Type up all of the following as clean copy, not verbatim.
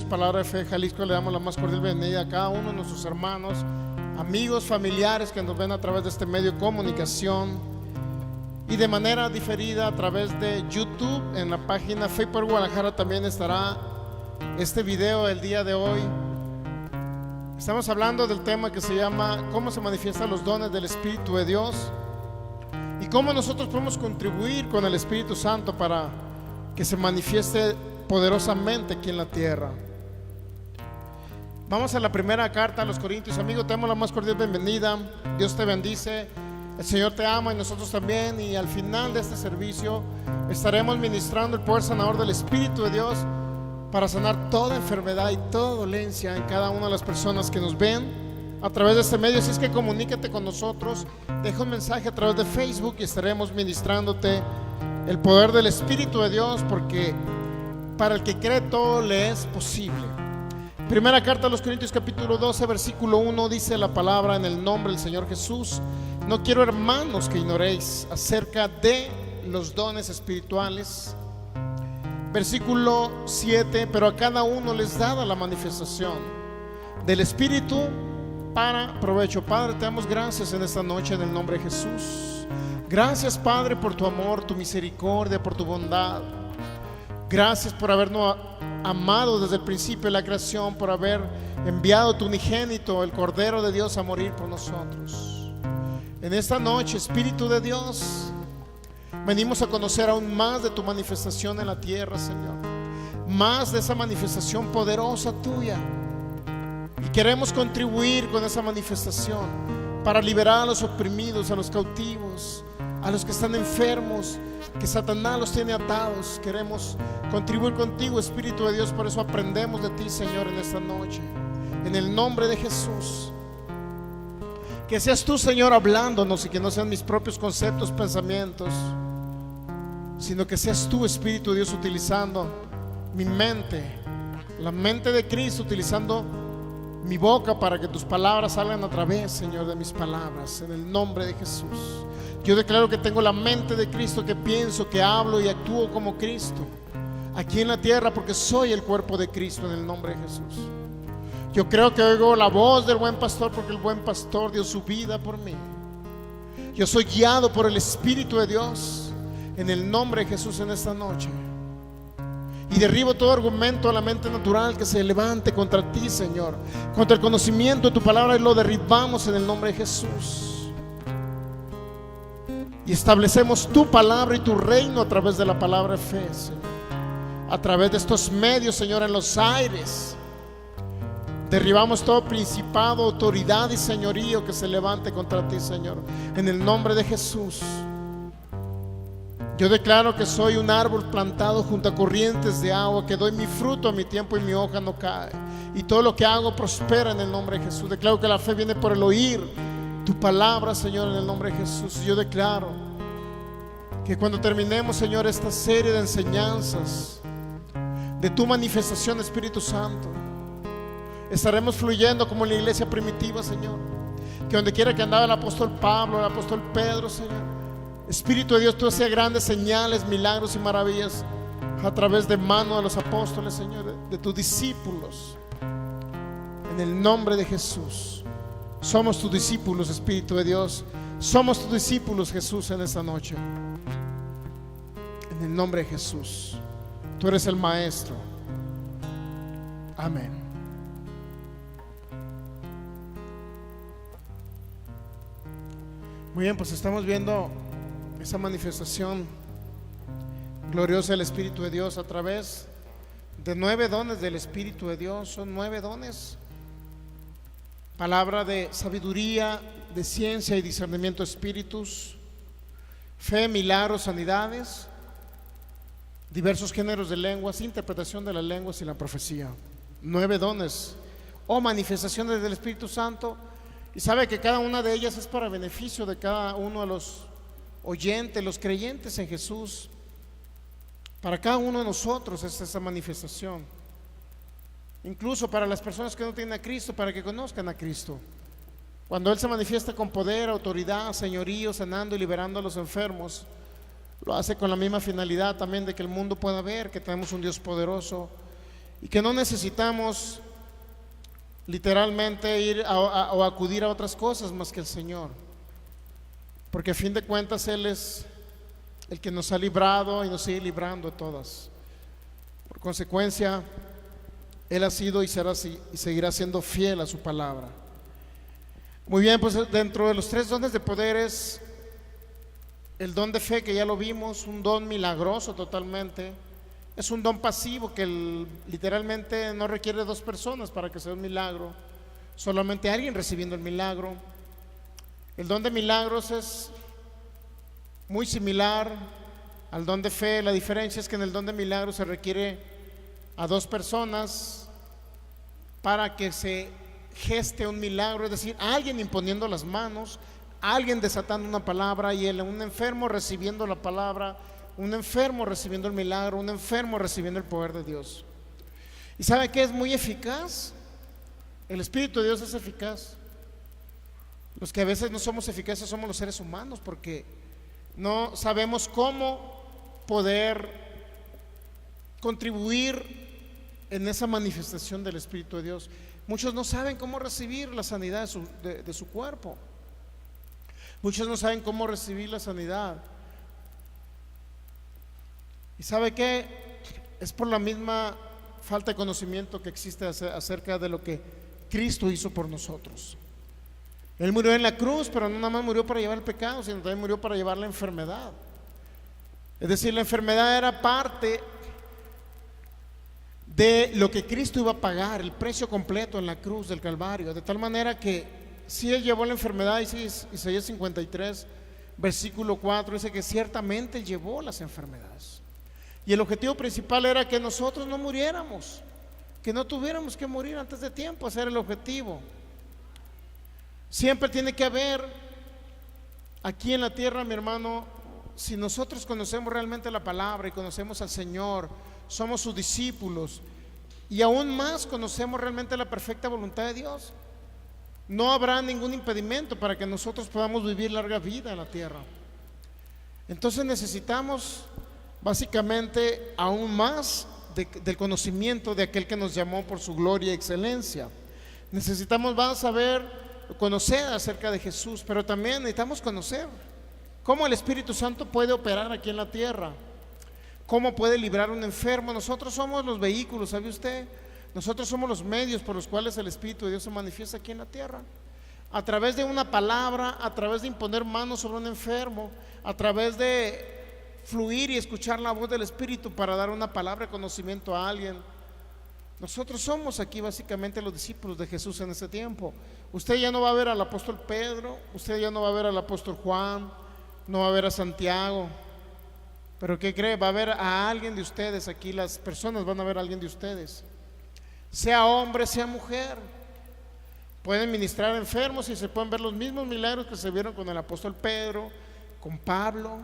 Palabra de Fe Jalisco, le damos la más cordial bienvenida a cada uno de nuestros hermanos, amigos, familiares que nos ven a través de este medio de comunicación y de manera diferida a través de YouTube. En la página Facebook Guadalajara también estará este video el día de hoy. Estamos hablando del tema que se llama ¿cómo se manifiestan los dones del Espíritu de Dios? Y cómo nosotros podemos contribuir con el Espíritu Santo para que se manifieste poderosamente aquí en la tierra. Vamos a la primera carta a los Corintios. Amigo, te damos la más cordial bienvenida. Dios te bendice, el Señor te ama y nosotros también. Y al final de este servicio estaremos ministrando el poder sanador del Espíritu de Dios para sanar toda enfermedad y toda dolencia en cada una de las personas que nos ven a través de este medio. Así es que comunícate con nosotros, deja un mensaje a través de Facebook y estaremos ministrándote el poder del Espíritu de Dios, porque para el que cree todo le es posible. Primera carta a los Corintios capítulo 12 versículo 1 dice la palabra: en el nombre del Señor Jesús, no quiero, hermanos, que ignoréis acerca de los dones espirituales. Versículo 7: pero a cada uno les dada la manifestación del Espíritu para provecho. Padre, te damos gracias en esta noche en el nombre de Jesús. Gracias, Padre, por tu amor, tu misericordia, por tu bondad. Gracias por habernos amado desde el principio de la creación, por haber enviado tu unigénito, el Cordero de Dios, a morir por nosotros. En esta noche, Espíritu de Dios, venimos a conocer aún más de tu manifestación en la tierra, Señor, más de esa manifestación poderosa tuya, y queremos contribuir con esa manifestación para liberar a los oprimidos, a los cautivos, a los que están enfermos, que Satanás los tiene atados. Queremos contribuir contigo, Espíritu de Dios. Por eso aprendemos de ti, Señor, en esta noche, en el nombre de Jesús. Que seas tú, Señor, hablándonos, y que no sean mis propios conceptos, pensamientos, sino que seas tú, Espíritu de Dios, utilizando mi mente, la mente de Cristo, utilizando mi boca para que tus palabras salgan a través, Señor, de mis palabras, en el nombre de Jesús. Yo declaro que tengo la mente de Cristo, que pienso, que hablo y actúo como Cristo aquí en la tierra, porque soy el cuerpo de Cristo, en el nombre de Jesús. Yo creo que oigo la voz del buen pastor, porque el buen pastor dio su vida por mí. Yo soy guiado por el Espíritu de Dios, en el nombre de Jesús, en esta noche. Y derribo todo argumento a la mente natural que se levante contra ti, Señor, contra el conocimiento de tu palabra, y lo derribamos en el nombre de Jesús. Y establecemos tu palabra y tu reino a través de la palabra de fe, Señor, a través de estos medios, Señor, en los aires. Derribamos todo principado, autoridad y señorío que se levante contra ti, Señor, en el nombre de Jesús. Yo declaro que soy un árbol plantado junto a corrientes de agua, que doy mi fruto a mi tiempo y mi hoja no cae, y todo lo que hago prospera en el nombre de Jesús. Declaro que la fe viene por el oír tu palabra, Señor, en el nombre de Jesús. Yo declaro que cuando terminemos, Señor, esta serie de enseñanzas de tu manifestación, Espíritu Santo, estaremos fluyendo como en la iglesia primitiva, Señor, que donde quiera que andaba el apóstol Pablo, el apóstol Pedro, Señor, Espíritu de Dios, tú hacías grandes señales, milagros y maravillas a través de mano de los apóstoles, Señor, de tus discípulos. En el nombre de Jesús, somos tus discípulos, Espíritu de Dios. Somos tus discípulos, Jesús, en esta noche. En el nombre de Jesús. Tú eres el Maestro. Amén. Muy bien, pues estamos viendo esa manifestación gloriosa del Espíritu de Dios a través de 9 dones del Espíritu de Dios. Son 9 dones: palabra de sabiduría, de ciencia y discernimiento de espíritus, fe, milagros, sanidades, diversos géneros de lenguas, interpretación de las lenguas y la profecía. 9 dones o manifestaciones del Espíritu Santo. Y sabe que cada una de ellas es para beneficio de cada uno de los oyentes, los creyentes en Jesús. Para cada uno de nosotros es esa manifestación. Incluso para las personas que no tienen a Cristo, para que conozcan a Cristo. Cuando Él se manifiesta con poder, autoridad, señorío, sanando y liberando a los enfermos, lo hace con la misma finalidad también de que el mundo pueda ver que tenemos un Dios poderoso y que no necesitamos literalmente ir o acudir a otras cosas más que el Señor, porque a fin de cuentas Él es el que nos ha librado y nos sigue librando de todas. Por consecuencia, Él ha sido y será y seguirá siendo fiel a su palabra. Muy bien, pues dentro de los 3 dones de poderes, el don de fe, que ya lo vimos, un don milagroso totalmente, es un don pasivo que literalmente no requiere 2 personas para que sea un milagro, solamente alguien recibiendo el milagro. El don de milagros es muy similar al don de fe. La diferencia es que en el don de milagros se requiere a 2 personas para que se geste un milagro, es decir, alguien imponiendo las manos, alguien desatando una palabra y un enfermo recibiendo la palabra, un enfermo recibiendo el milagro, un enfermo recibiendo el poder de Dios. ¿Y sabe qué es muy eficaz? El Espíritu de Dios es eficaz. Los que a veces no somos eficaces somos los seres humanos, porque no sabemos cómo poder contribuir en esa manifestación del Espíritu de Dios. Muchos no saben cómo recibir la sanidad de su cuerpo. Muchos no saben cómo recibir la sanidad. ¿Y sabe qué? Es por la misma falta de conocimiento que existe acerca de lo que Cristo hizo por nosotros. Él murió en la cruz, pero no nada más murió para llevar el pecado, sino también murió para llevar la enfermedad. Es decir, la enfermedad era parte de lo que Cristo iba a pagar, el precio completo en la cruz del Calvario, de tal manera que si Él llevó la enfermedad, dice Isaías 53, versículo 4, dice que ciertamente Él llevó las enfermedades. Y el objetivo principal era que nosotros no muriéramos, que no tuviéramos que morir antes de tiempo. Ese era el objetivo. Siempre tiene que haber aquí en la tierra, mi hermano, si nosotros conocemos realmente la palabra y conocemos al Señor, somos sus discípulos y aún más conocemos realmente la perfecta voluntad de Dios, no habrá ningún impedimento para que nosotros podamos vivir larga vida en la tierra. Entonces necesitamos básicamente aún más del conocimiento de aquel que nos llamó por su gloria y excelencia. Necesitamos más conocer acerca de Jesús, pero también necesitamos conocer cómo el Espíritu Santo puede operar aquí en la tierra, cómo puede librar a un enfermo. Nosotros somos los vehículos, ¿sabe usted? Nosotros somos los medios por los cuales el Espíritu de Dios se manifiesta aquí en la tierra, a través de una palabra, a través de imponer manos sobre un enfermo, a través de fluir y escuchar la voz del Espíritu para dar una palabra de conocimiento a alguien. Nosotros somos aquí básicamente los discípulos de Jesús en este tiempo. Usted ya no va a ver al apóstol Pedro, usted ya no va a ver al apóstol Juan, no va a ver a Santiago, pero ¿qué cree? Va a ver a alguien de ustedes aquí. Las personas van a ver a alguien de ustedes, sea hombre, sea mujer. Pueden ministrar a enfermos y se pueden ver los mismos milagros que se vieron con el apóstol Pedro, con Pablo,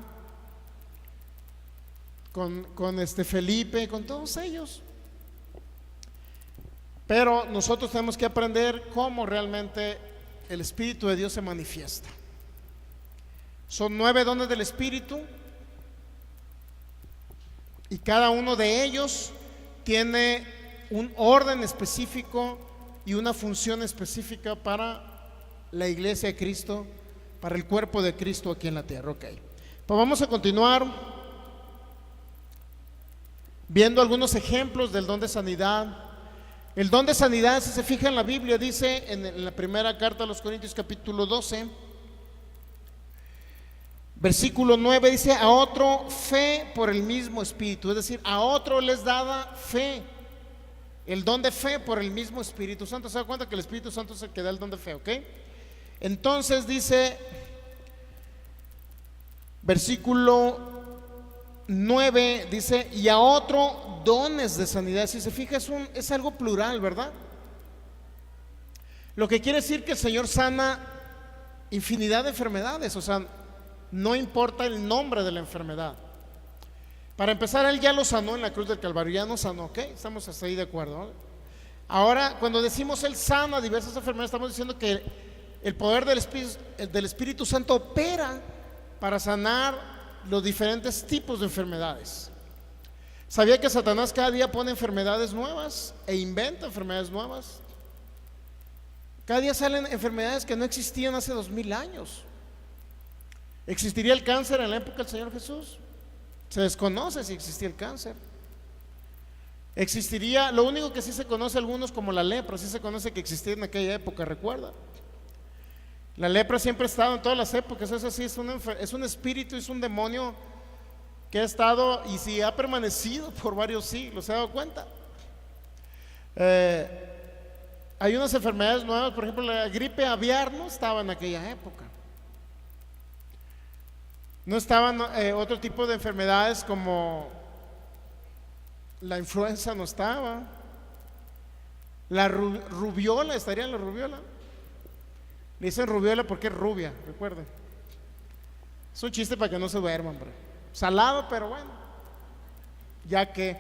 con Felipe, con todos ellos. Pero nosotros tenemos que aprender cómo realmente el Espíritu de Dios se manifiesta. Son 9 dones del Espíritu y cada uno de ellos tiene un orden específico y una función específica para la iglesia de Cristo, para el cuerpo de Cristo aquí en la tierra. Ok, pues vamos a continuar viendo algunos ejemplos del don de sanidad. El don de sanidad, si se fija en la Biblia, dice en la primera carta a los Corintios capítulo 12, versículo 9, dice: a otro fe por el mismo Espíritu. Es decir, a otro les dada fe, el don de fe por el mismo Espíritu Santo. ¿Se da cuenta que el Espíritu Santo es el que da el don de fe? ¿Ok? Entonces dice, versículo 9, dice: y a otro dones de sanidad. Si se fija, es algo plural, ¿verdad? Lo que quiere decir que el Señor sana infinidad de enfermedades. O sea, no importa el nombre de la enfermedad. Para empezar, Él ya lo sanó en la cruz del Calvario, ya nos sanó, ¿ok? Estamos hasta ahí de acuerdo, ¿no? Ahora, cuando decimos Él sana diversas enfermedades, estamos diciendo que el poder del Espíritu Santo opera para sanar los diferentes tipos de enfermedades. ¿Sabía que Satanás cada día pone enfermedades nuevas e inventa enfermedades nuevas? Cada día salen enfermedades que no existían hace 2000 años. ¿Existiría el cáncer en la época del Señor Jesús? Se desconoce si existía el cáncer. Existiría, lo único que sí se conoce algunos como la lepra, sí se conoce que existía en aquella época, recuerda. La lepra siempre ha estado en todas las épocas, es así, es un espíritu, es un demonio que ha estado y sí ha permanecido por varios siglos, ¿se ha dado cuenta? Hay unas enfermedades nuevas, por ejemplo, la gripe aviar no estaba en aquella época. No estaban otro tipo de enfermedades como la influenza, no estaba. La rubiola, ¿estaría en la rubiola? Le dicen rubiola porque es rubia, recuerden. Es un chiste para que no se duerman, hombre. Salado, pero bueno, ya que.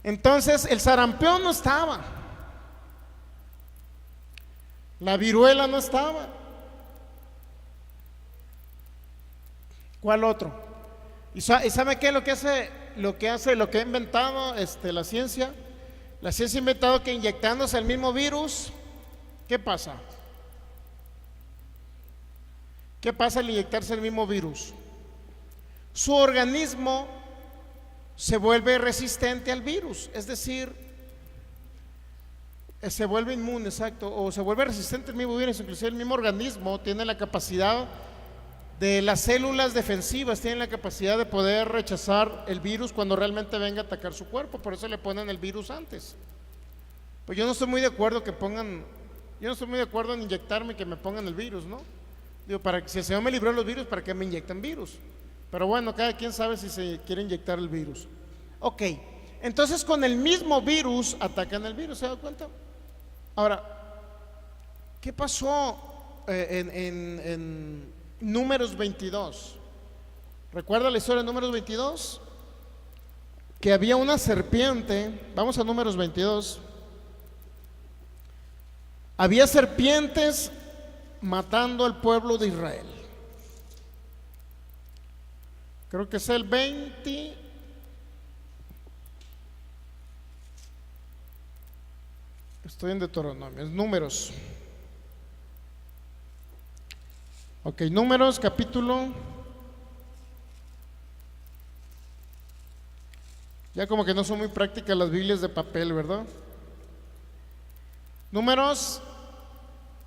Entonces, el sarampión no estaba. La viruela no estaba. ¿Cuál otro? ¿Y sabe qué es lo que ha inventado la ciencia? La ciencia ha inventado que inyectándose el mismo virus, ¿qué pasa? ¿Qué pasa al inyectarse el mismo virus? Su organismo se vuelve resistente al virus, es decir, se vuelve inmune, exacto, o se vuelve resistente al mismo virus. Inclusive el mismo organismo tiene la capacidad de las células defensivas, tienen la capacidad de poder rechazar el virus cuando realmente venga a atacar su cuerpo. Por eso le ponen el virus antes. Pues yo no estoy muy de acuerdo en inyectarme y que me pongan el virus, ¿no? Digo, si el Señor me libró de los virus, ¿para qué me inyectan virus? Pero bueno, cada quien sabe si se quiere inyectar el virus. Ok, entonces con el mismo virus atacan el virus, ¿se da cuenta? Ahora, ¿qué pasó en Números 22? ¿Recuerda la historia de Números 22? Que había una serpiente. Vamos a Números 22. Había serpientes matando al pueblo de Israel. Creo que es el 20. Estoy en Deuteronomio, es Números. Ok, Números, capítulo. Ya como que no son muy prácticas las Biblias de papel, ¿verdad? Números,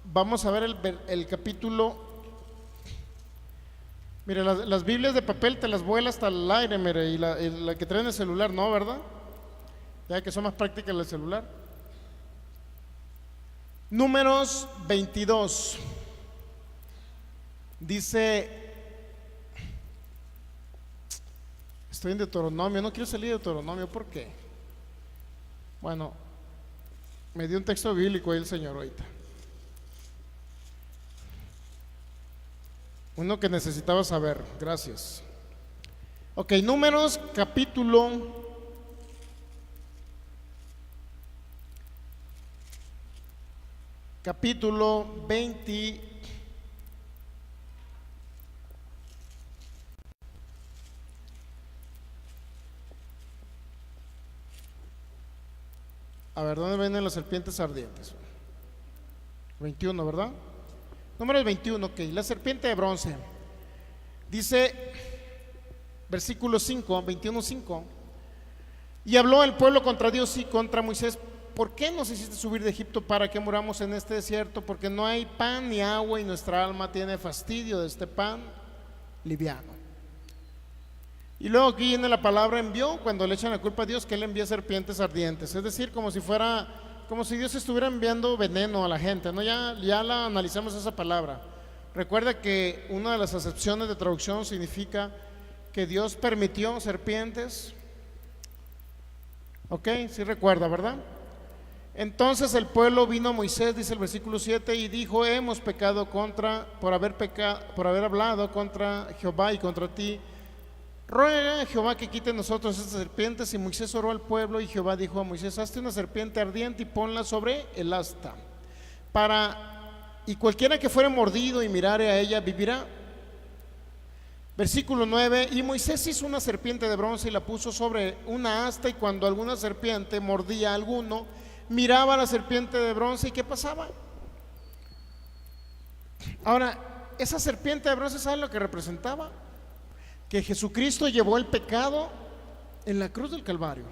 vamos a ver el capítulo. Mire, las Biblias de papel te las vuela hasta el aire, mire, y la que traen el celular, ¿no, verdad? Ya que son más prácticas el celular. Números 22. Dice, estoy en Deuteronomio, no quiero salir de Deuteronomio, ¿por qué? Bueno, me dio un texto bíblico ahí el Señor ahorita. Uno que necesitaba saber, gracias. Ok, Números capítulo 20. A ver, ¿dónde vienen las serpientes ardientes? 21, ¿verdad? Números 21, ok. La serpiente de bronce. Dice, versículo 5, 21:5. Y habló el pueblo contra Dios y contra Moisés: ¿por qué nos hiciste subir de Egipto para que muramos en este desierto? Porque no hay pan ni agua y nuestra alma tiene fastidio de este pan liviano. Y luego aquí viene la palabra envió, cuando le echan la culpa a Dios que Él envía serpientes ardientes. Es decir, como si Dios estuviera enviando veneno a la gente, ¿no? Ya la analizamos esa palabra. Recuerda que una de las acepciones de traducción significa que Dios permitió serpientes. Ok, sí recuerda, ¿verdad? Entonces el pueblo vino a Moisés, dice el versículo 7, y dijo: hemos pecado por haber hablado contra Jehová y contra ti. Ruega a Jehová que quite de nosotros estas serpientes. Y Moisés oró al pueblo, y Jehová dijo a Moisés: hazte una serpiente ardiente y ponla sobre el asta, y cualquiera que fuere mordido y mirare a ella vivirá. Versículo 9, y Moisés hizo una serpiente de bronce y la puso sobre una asta, y cuando alguna serpiente mordía a alguno, miraba a la serpiente de bronce y ¿qué pasaba? Ahora, esa serpiente de bronce, ¿sabe lo que representaba? Que Jesucristo llevó el pecado en la cruz del Calvario.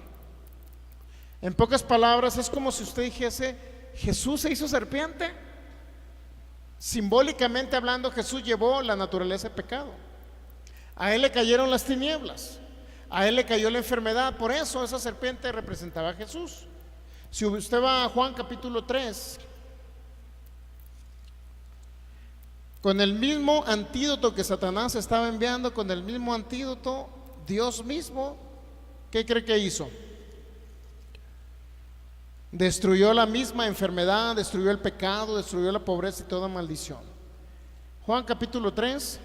En pocas palabras, es como si usted dijese: Jesús se hizo serpiente. Simbólicamente hablando, Jesús llevó la naturaleza de pecado. A él le cayeron las tinieblas, a él le cayó la enfermedad. Por eso esa serpiente representaba a Jesús. Si usted va a Juan capítulo 3, con el mismo antídoto que Satanás estaba enviando, con el mismo antídoto, Dios mismo, ¿qué cree que hizo? Destruyó la misma enfermedad, destruyó el pecado, destruyó la pobreza y toda maldición. Juan capítulo 3.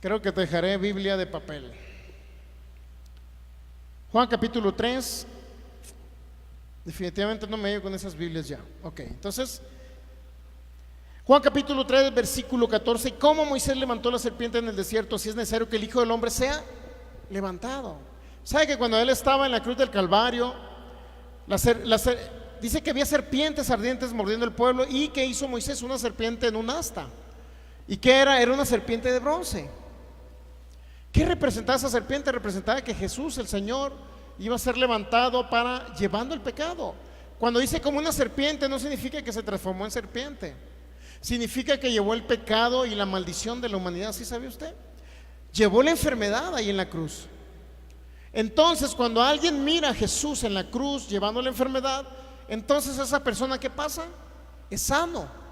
Creo que te dejaré Biblia de papel. Juan capítulo 3. Definitivamente no me hallo con esas Biblias ya. Ok, entonces Juan capítulo 3, versículo 14. Y como Moisés levantó la serpiente en el desierto, así es necesario que el Hijo del Hombre sea levantado. ¿Sabe que cuando él estaba en la cruz del Calvario, dice que había serpientes ardientes mordiendo el pueblo? ¿Y qué hizo Moisés? Una serpiente en un asta. ¿Y qué era? Era una serpiente de bronce. ¿Qué representaba esa serpiente? Representaba que Jesús, el Señor, iba a ser levantado para llevando el pecado. Cuando dice como una serpiente, no significa que se transformó en serpiente, significa que llevó el pecado y la maldición de la humanidad. ¿Sí sabe usted? Llevó la enfermedad ahí en la cruz. Entonces, cuando alguien mira a Jesús en la cruz llevando la enfermedad, entonces esa persona, ¿qué pasa? Es sano.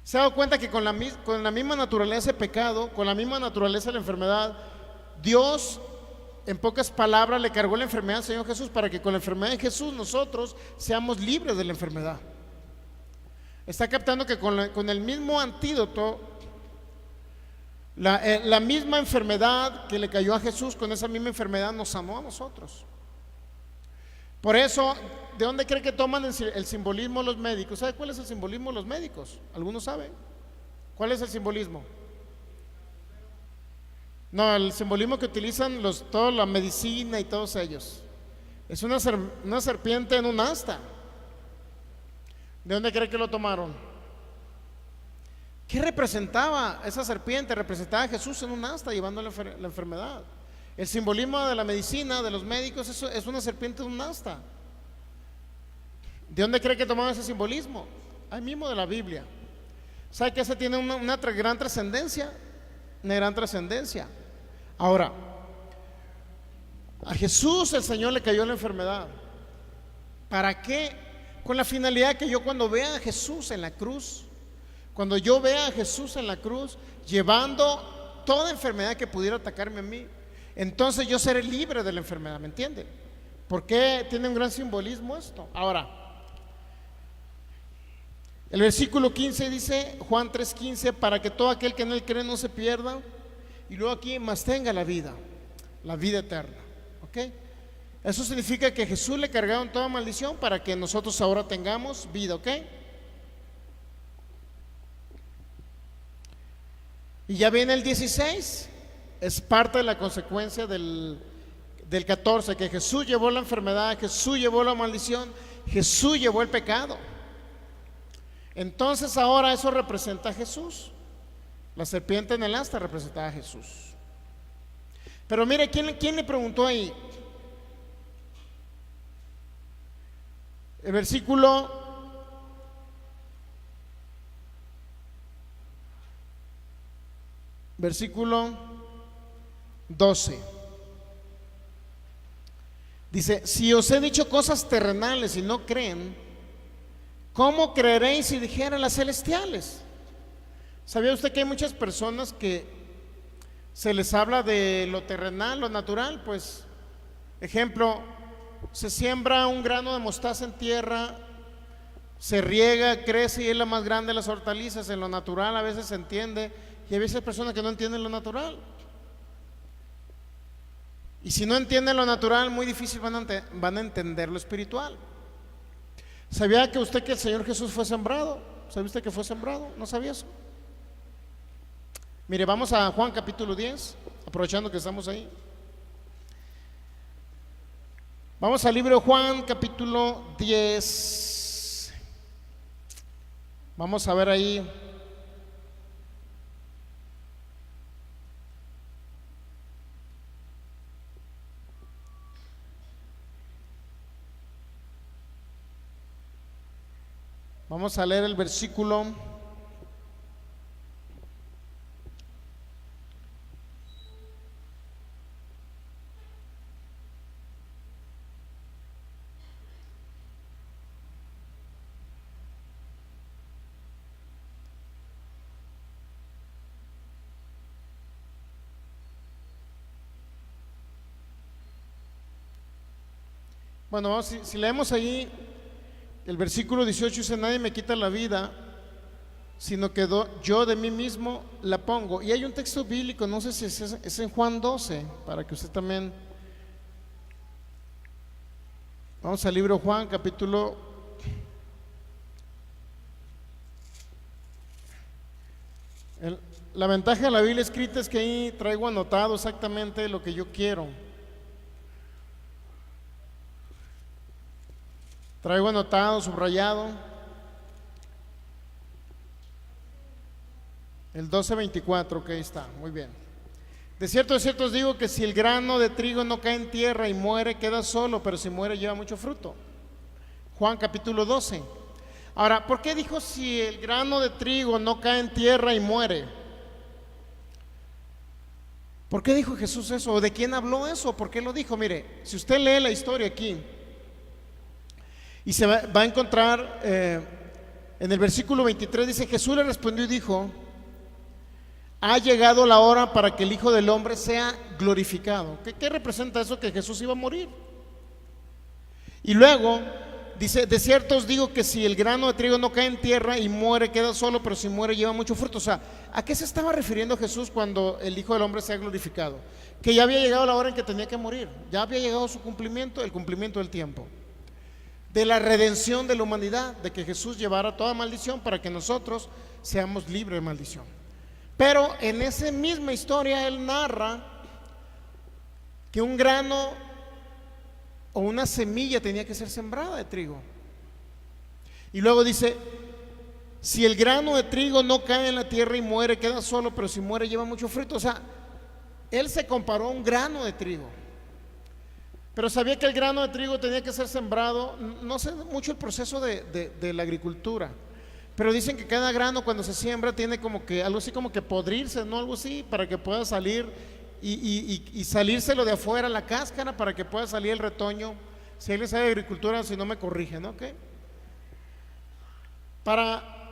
¿Se ha dado cuenta que con la misma naturaleza de pecado, con la misma naturaleza de la enfermedad, Dios, en pocas palabras, le cargó la enfermedad al Señor Jesús para que con la enfermedad de Jesús nosotros seamos libres de la enfermedad? Está captando que con el mismo antídoto, la misma enfermedad que le cayó a Jesús, con esa misma enfermedad nos sanó a nosotros. Por eso, ¿de dónde cree que toman el simbolismo los médicos? ¿Sabe cuál es el simbolismo de los médicos? ¿Algunos saben? ¿Cuál es el simbolismo? No, el simbolismo que utilizan toda la medicina y todos ellos es una serpiente en un asta. ¿De dónde cree que lo tomaron? ¿Qué representaba esa serpiente? Representaba a Jesús en un asta llevando la enfermedad. El simbolismo de la medicina, de los médicos, es una serpiente en un asta. ¿De dónde cree que tomaron ese simbolismo? Ahí mismo de la Biblia. ¿Sabe que ese tiene una gran trascendencia? Una gran trascendencia. Ahora, a Jesús el Señor le cayó la enfermedad. ¿Para qué? Con la finalidad que yo, cuando vea a Jesús en la cruz, cuando yo vea a Jesús en la cruz llevando toda enfermedad que pudiera atacarme a mí, entonces yo seré libre de la enfermedad. ¿Me entiende? ¿Por qué tiene un gran simbolismo esto? Ahora, el versículo 15 dice, Juan 3:15, para que todo aquel que en él cree no se pierda, y luego aquí, más tenga la vida eterna. ¿Ok? Eso significa que Jesús le cargaron toda maldición para que nosotros ahora tengamos vida. ¿Ok? Y ya viene el 16. Es parte de la consecuencia del 14, que Jesús llevó la enfermedad, Jesús llevó la maldición, Jesús llevó el pecado. Entonces ahora eso representa a Jesús. La serpiente en el asta representaba a Jesús. Pero mire, ¿quién le preguntó ahí? El versículo 12 dice: si os he dicho cosas terrenales y no creen, ¿cómo creeréis si dijera las celestiales? ¿Sabía usted que hay muchas personas que se les habla de lo terrenal, lo natural? Pues, ejemplo, se siembra un grano de mostaza en tierra, se riega, crece y es la más grande de las hortalizas. En lo natural a veces se entiende, y hay veces personas que no entienden lo natural. Y si no entienden lo natural, muy difícil van a entender lo espiritual. ¿Sabía que usted que el Señor Jesús fue sembrado? ¿Sabía usted que fue sembrado? ¿No sabía eso? Mire, vamos a Juan capítulo 10, aprovechando que estamos ahí. Vamos al libro de Juan capítulo 10. Vamos a ver ahí. Vamos a leer el versículo Bueno, si leemos ahí el versículo 18 dice: nadie me quita la vida, sino que yo de mí mismo la pongo. Y hay un texto bíblico, no sé si es en Juan 12, para que usted también. Vamos al libro de Juan, capítulo. La ventaja de la Biblia escrita es que ahí traigo anotado exactamente lo que yo quiero. Traigo anotado, subrayado el 12:24, que ahí está, muy bien. De cierto os digo que si el grano de trigo no cae en tierra y muere, queda solo, pero si muere lleva mucho fruto. Juan capítulo 12. Ahora, ¿por qué dijo si el grano de trigo no cae en tierra y muere? ¿Por qué dijo Jesús eso? ¿O de quién habló eso? ¿Por qué lo dijo? Mire, si usted lee la historia aquí, y se va a encontrar en el versículo 23, dice: Jesús le respondió y dijo: ha llegado la hora para que el Hijo del Hombre sea glorificado. ¿Qué representa eso? Que Jesús iba a morir. Y luego dice: de cierto os digo que si el grano de trigo no cae en tierra y muere, queda solo, pero si muere lleva mucho fruto. O sea, ¿a qué se estaba refiriendo Jesús cuando el Hijo del Hombre sea glorificado? Que ya había llegado la hora en que tenía que morir, ya había llegado su cumplimiento, el cumplimiento del tiempo, de la redención de la humanidad, de que Jesús llevara toda maldición para que nosotros seamos libres de maldición. Pero en esa misma historia él narra que un grano o una semilla tenía que ser sembrada de trigo. Y luego dice: si el grano de trigo no cae en la tierra y muere, queda solo, pero si muere lleva mucho fruto. O sea, él se comparó a un grano de trigo. Pero sabía que el grano de trigo tenía que ser sembrado. No sé mucho el proceso de la agricultura, pero dicen que cada grano cuando se siembra tiene como que algo así como que podrirse, ¿no? Algo así, para que pueda salir y salírselo de afuera la cáscara, para que pueda salir el retoño. Si alguien sabe de agricultura, si no me corrigen, ¿ok?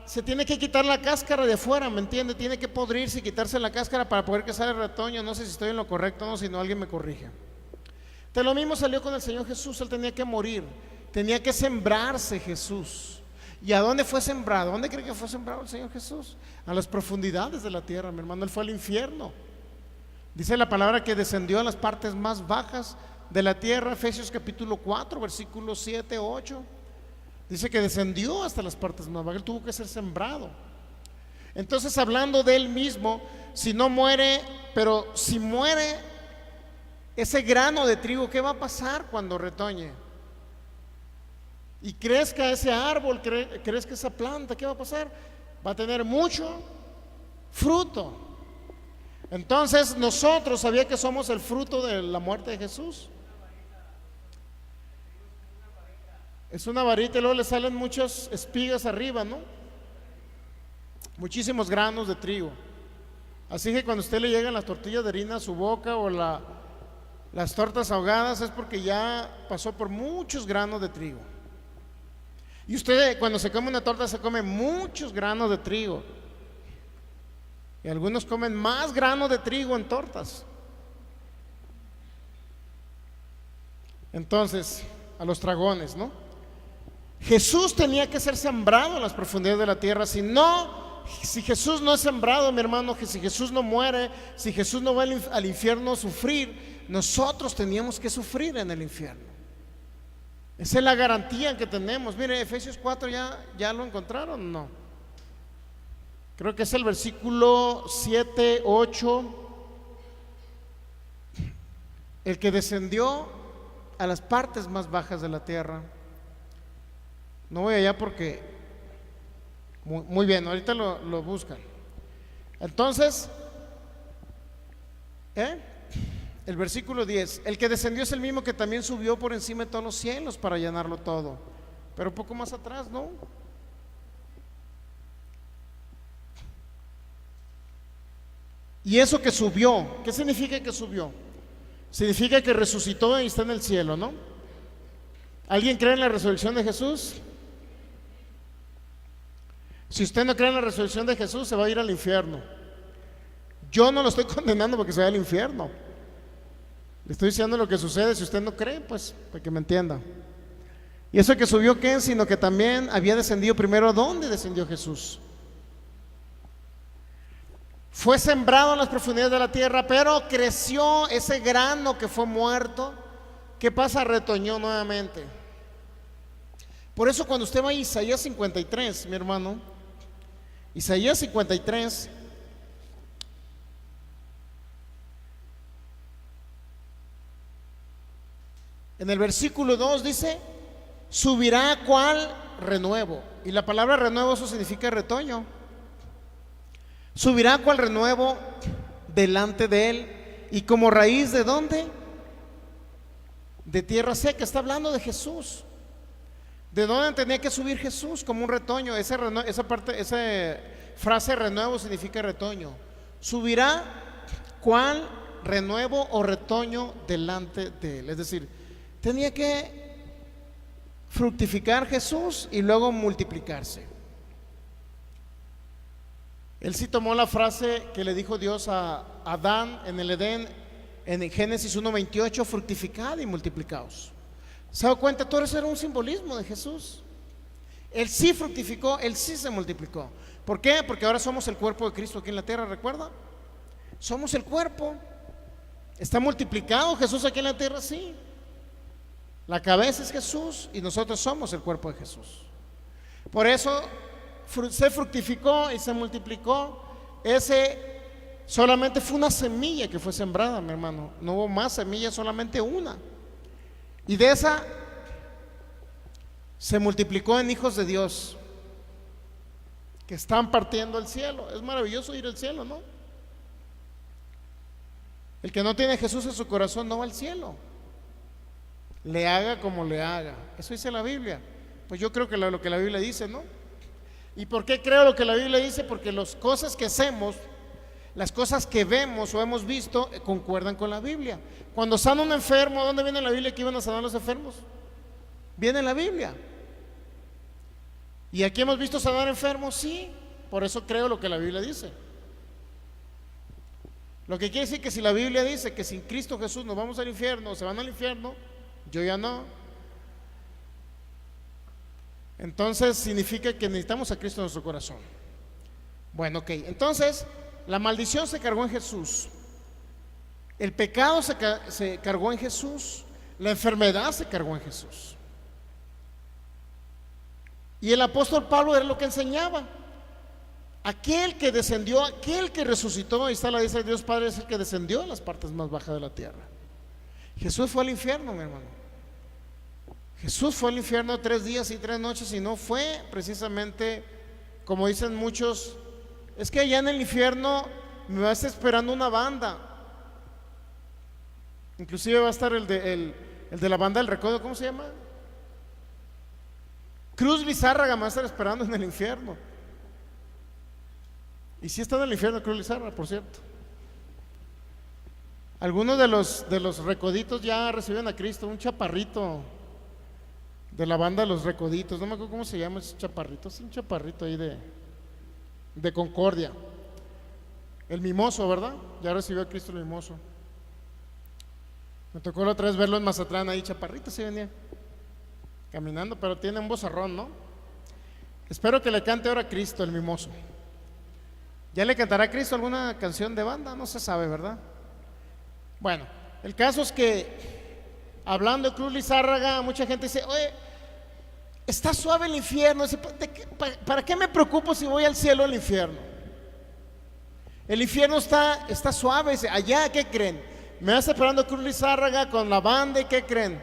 Se tiene que quitar la cáscara de afuera, ¿me entiende? Tiene que podrirse y quitarse la cáscara para poder que salga el retoño. No sé si estoy en lo correcto o no, si no alguien me corrige. De lo mismo salió con el Señor Jesús. Él tenía que morir, tenía que sembrarse Jesús. ¿Y a dónde fue sembrado? ¿Dónde cree que fue sembrado el Señor Jesús? A las profundidades de la tierra, mi hermano. Él fue al infierno. Dice la palabra que descendió a las partes más bajas de la tierra. Efesios capítulo 4, versículos 7, 8. Dice que descendió hasta las partes más bajas. Él tuvo que ser sembrado. Entonces, hablando de él mismo, si no muere, pero si muere ese grano de trigo, ¿qué va a pasar cuando retoñe? Y crezca ese árbol, crezca esa planta, ¿qué va a pasar? Va a tener mucho fruto. Entonces nosotros, ¿sabía que somos el fruto de la muerte de Jesús? Es una varita y luego le salen muchas espigas arriba, ¿no? Muchísimos granos de trigo. Así que cuando a usted le llegan las tortillas de harina a su boca o las tortas ahogadas, es porque ya pasó por muchos granos de trigo. Y usted cuando se come una torta se come muchos granos de trigo. Y algunos comen más granos de trigo en tortas. Entonces, a los dragones, ¿no? Jesús tenía que ser sembrado en las profundidades de la tierra. Si Jesús no es sembrado, mi hermano, que si Jesús no muere, si Jesús no va al infierno a sufrir, nosotros teníamos que sufrir en el infierno. Esa es la garantía que tenemos. Mire, Efesios 4 ya lo encontraron, ¿no? creo que es el versículo 7, 8, el que descendió a las partes más bajas de la tierra. No voy allá porque muy bien, ahorita lo buscan. Entonces, el versículo 10, el que descendió es el mismo que también subió por encima de todos los cielos para llenarlo todo. Pero un poco más atrás, ¿no? Y eso que subió, ¿qué significa que subió? Significa que resucitó y está en el cielo, ¿no? ¿Alguien cree en la resurrección de Jesús? Si usted no cree en la resurrección de Jesús, se va a ir al infierno. Yo no lo estoy condenando porque se vaya al infierno. Le estoy diciendo lo que sucede. Si usted no cree, pues para que me entienda. Y eso que subió, ¿qué? Sino que también había descendido primero. ¿A dónde descendió Jesús? Fue sembrado en las profundidades de la tierra, pero creció ese grano que fue muerto. ¿Qué pasa? Retoñó nuevamente. Por eso cuando usted va a Isaías 53, mi hermano, Isaías 53, en el versículo 2 dice, subirá cual renuevo. Y la palabra renuevo, eso significa retoño. Subirá cual renuevo delante de él. Y como raíz, ¿de dónde? De tierra seca. Está hablando de Jesús. ¿De dónde tenía que subir Jesús? Como un retoño. Esa frase renuevo significa retoño. Subirá cual renuevo o retoño delante de él. Es decir, tenía que fructificar Jesús y luego multiplicarse. Él sí tomó la frase que le dijo Dios a Adán en el Edén, en Génesis 1:28, fructificad y multiplicaos. ¿Se da cuenta? Todo eso era un simbolismo de Jesús. Él sí fructificó, él sí se multiplicó. ¿Por qué? Porque ahora somos el cuerpo de Cristo aquí en la tierra, ¿recuerda? Somos el cuerpo. ¿Está multiplicado Jesús aquí en la tierra? Sí. La cabeza es Jesús y nosotros somos el cuerpo de Jesús. Por eso se fructificó y se multiplicó. Ese solamente fue una semilla que fue sembrada, mi hermano. No hubo más semillas, solamente una. Y de esa se multiplicó en hijos de Dios que están partiendo el cielo. Es maravilloso ir al cielo, ¿no? El que no tiene a Jesús en su corazón no va al cielo. Le haga como le haga. Eso dice la Biblia. Pues yo creo que lo que la Biblia dice, ¿no? ¿Y por qué creo lo que la Biblia dice? Porque las cosas que hacemos, las cosas que vemos o hemos visto, concuerdan con la Biblia. Cuando sana un enfermo, ¿dónde viene la Biblia que iban a sanar los enfermos? Viene en la Biblia. ¿Y aquí hemos visto sanar enfermos? Sí. Por eso creo lo que la Biblia dice. Lo que quiere decir que si la Biblia dice que sin Cristo Jesús nos vamos al infierno, o se van al infierno, yo ya no. Entonces significa que necesitamos a Cristo en nuestro corazón. Bueno, ok. Entonces, la maldición se cargó en Jesús. El pecado se cargó en Jesús. La enfermedad se cargó en Jesús. Y el apóstol Pablo era lo que enseñaba. Aquel que descendió, aquel que resucitó, ahí está la dice de Dios Padre, es el que descendió a las partes más bajas de la tierra. Jesús fue al infierno, mi hermano. Jesús fue al infierno 3 días y 3 noches y no fue precisamente, como dicen muchos, es que allá en el infierno me va a estar esperando una banda. Inclusive va a estar el de la banda del Recodo, ¿cómo se llama? Cruz Lizárraga me va a estar esperando en el infierno. Y sí está en el infierno Cruz Lizárraga, por cierto. Algunos de los recoditos ya reciben a Cristo, un chaparrito de la banda de los Recoditos, no me acuerdo cómo se llama ese chaparrito, es un chaparrito ahí de Concordia. El Mimoso, ¿verdad? Ya recibió a Cristo el Mimoso. Me tocó la otra vez verlo en Mazatlán, ahí chaparrito sí venía caminando, pero tiene un vozarrón, ¿no? Espero que le cante ahora a Cristo el Mimoso. ¿Ya le cantará a Cristo alguna canción de banda? No se sabe, ¿verdad? Bueno, el caso es que hablando de Cruz Lizárraga, mucha gente dice, oye, está suave el infierno. Dice, ¿para qué me preocupo si voy al cielo o al infierno? El infierno está suave. Dice, allá, ¿qué creen? Me va esperando Cruz Lizárraga con la banda, ¿y qué creen?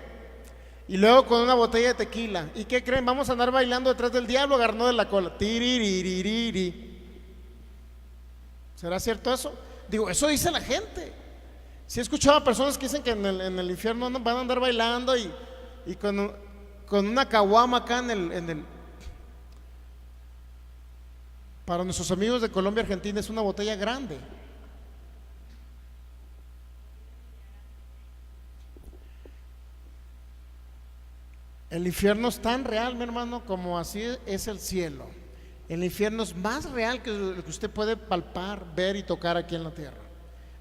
Y luego con una botella de tequila. ¿Y qué creen? Vamos a andar bailando detrás del diablo, agarrando de la cola. Tiriririri. ¿Será cierto eso? Digo, eso dice la gente. Sí he escuchado a personas que dicen que en el infierno van a andar bailando y con una caguama acá en el. Para nuestros amigos de Colombia, Argentina, es una botella grande. El infierno es tan real, mi hermano, como así es el cielo. El infierno es más real que lo que usted puede palpar, ver y tocar aquí en la tierra.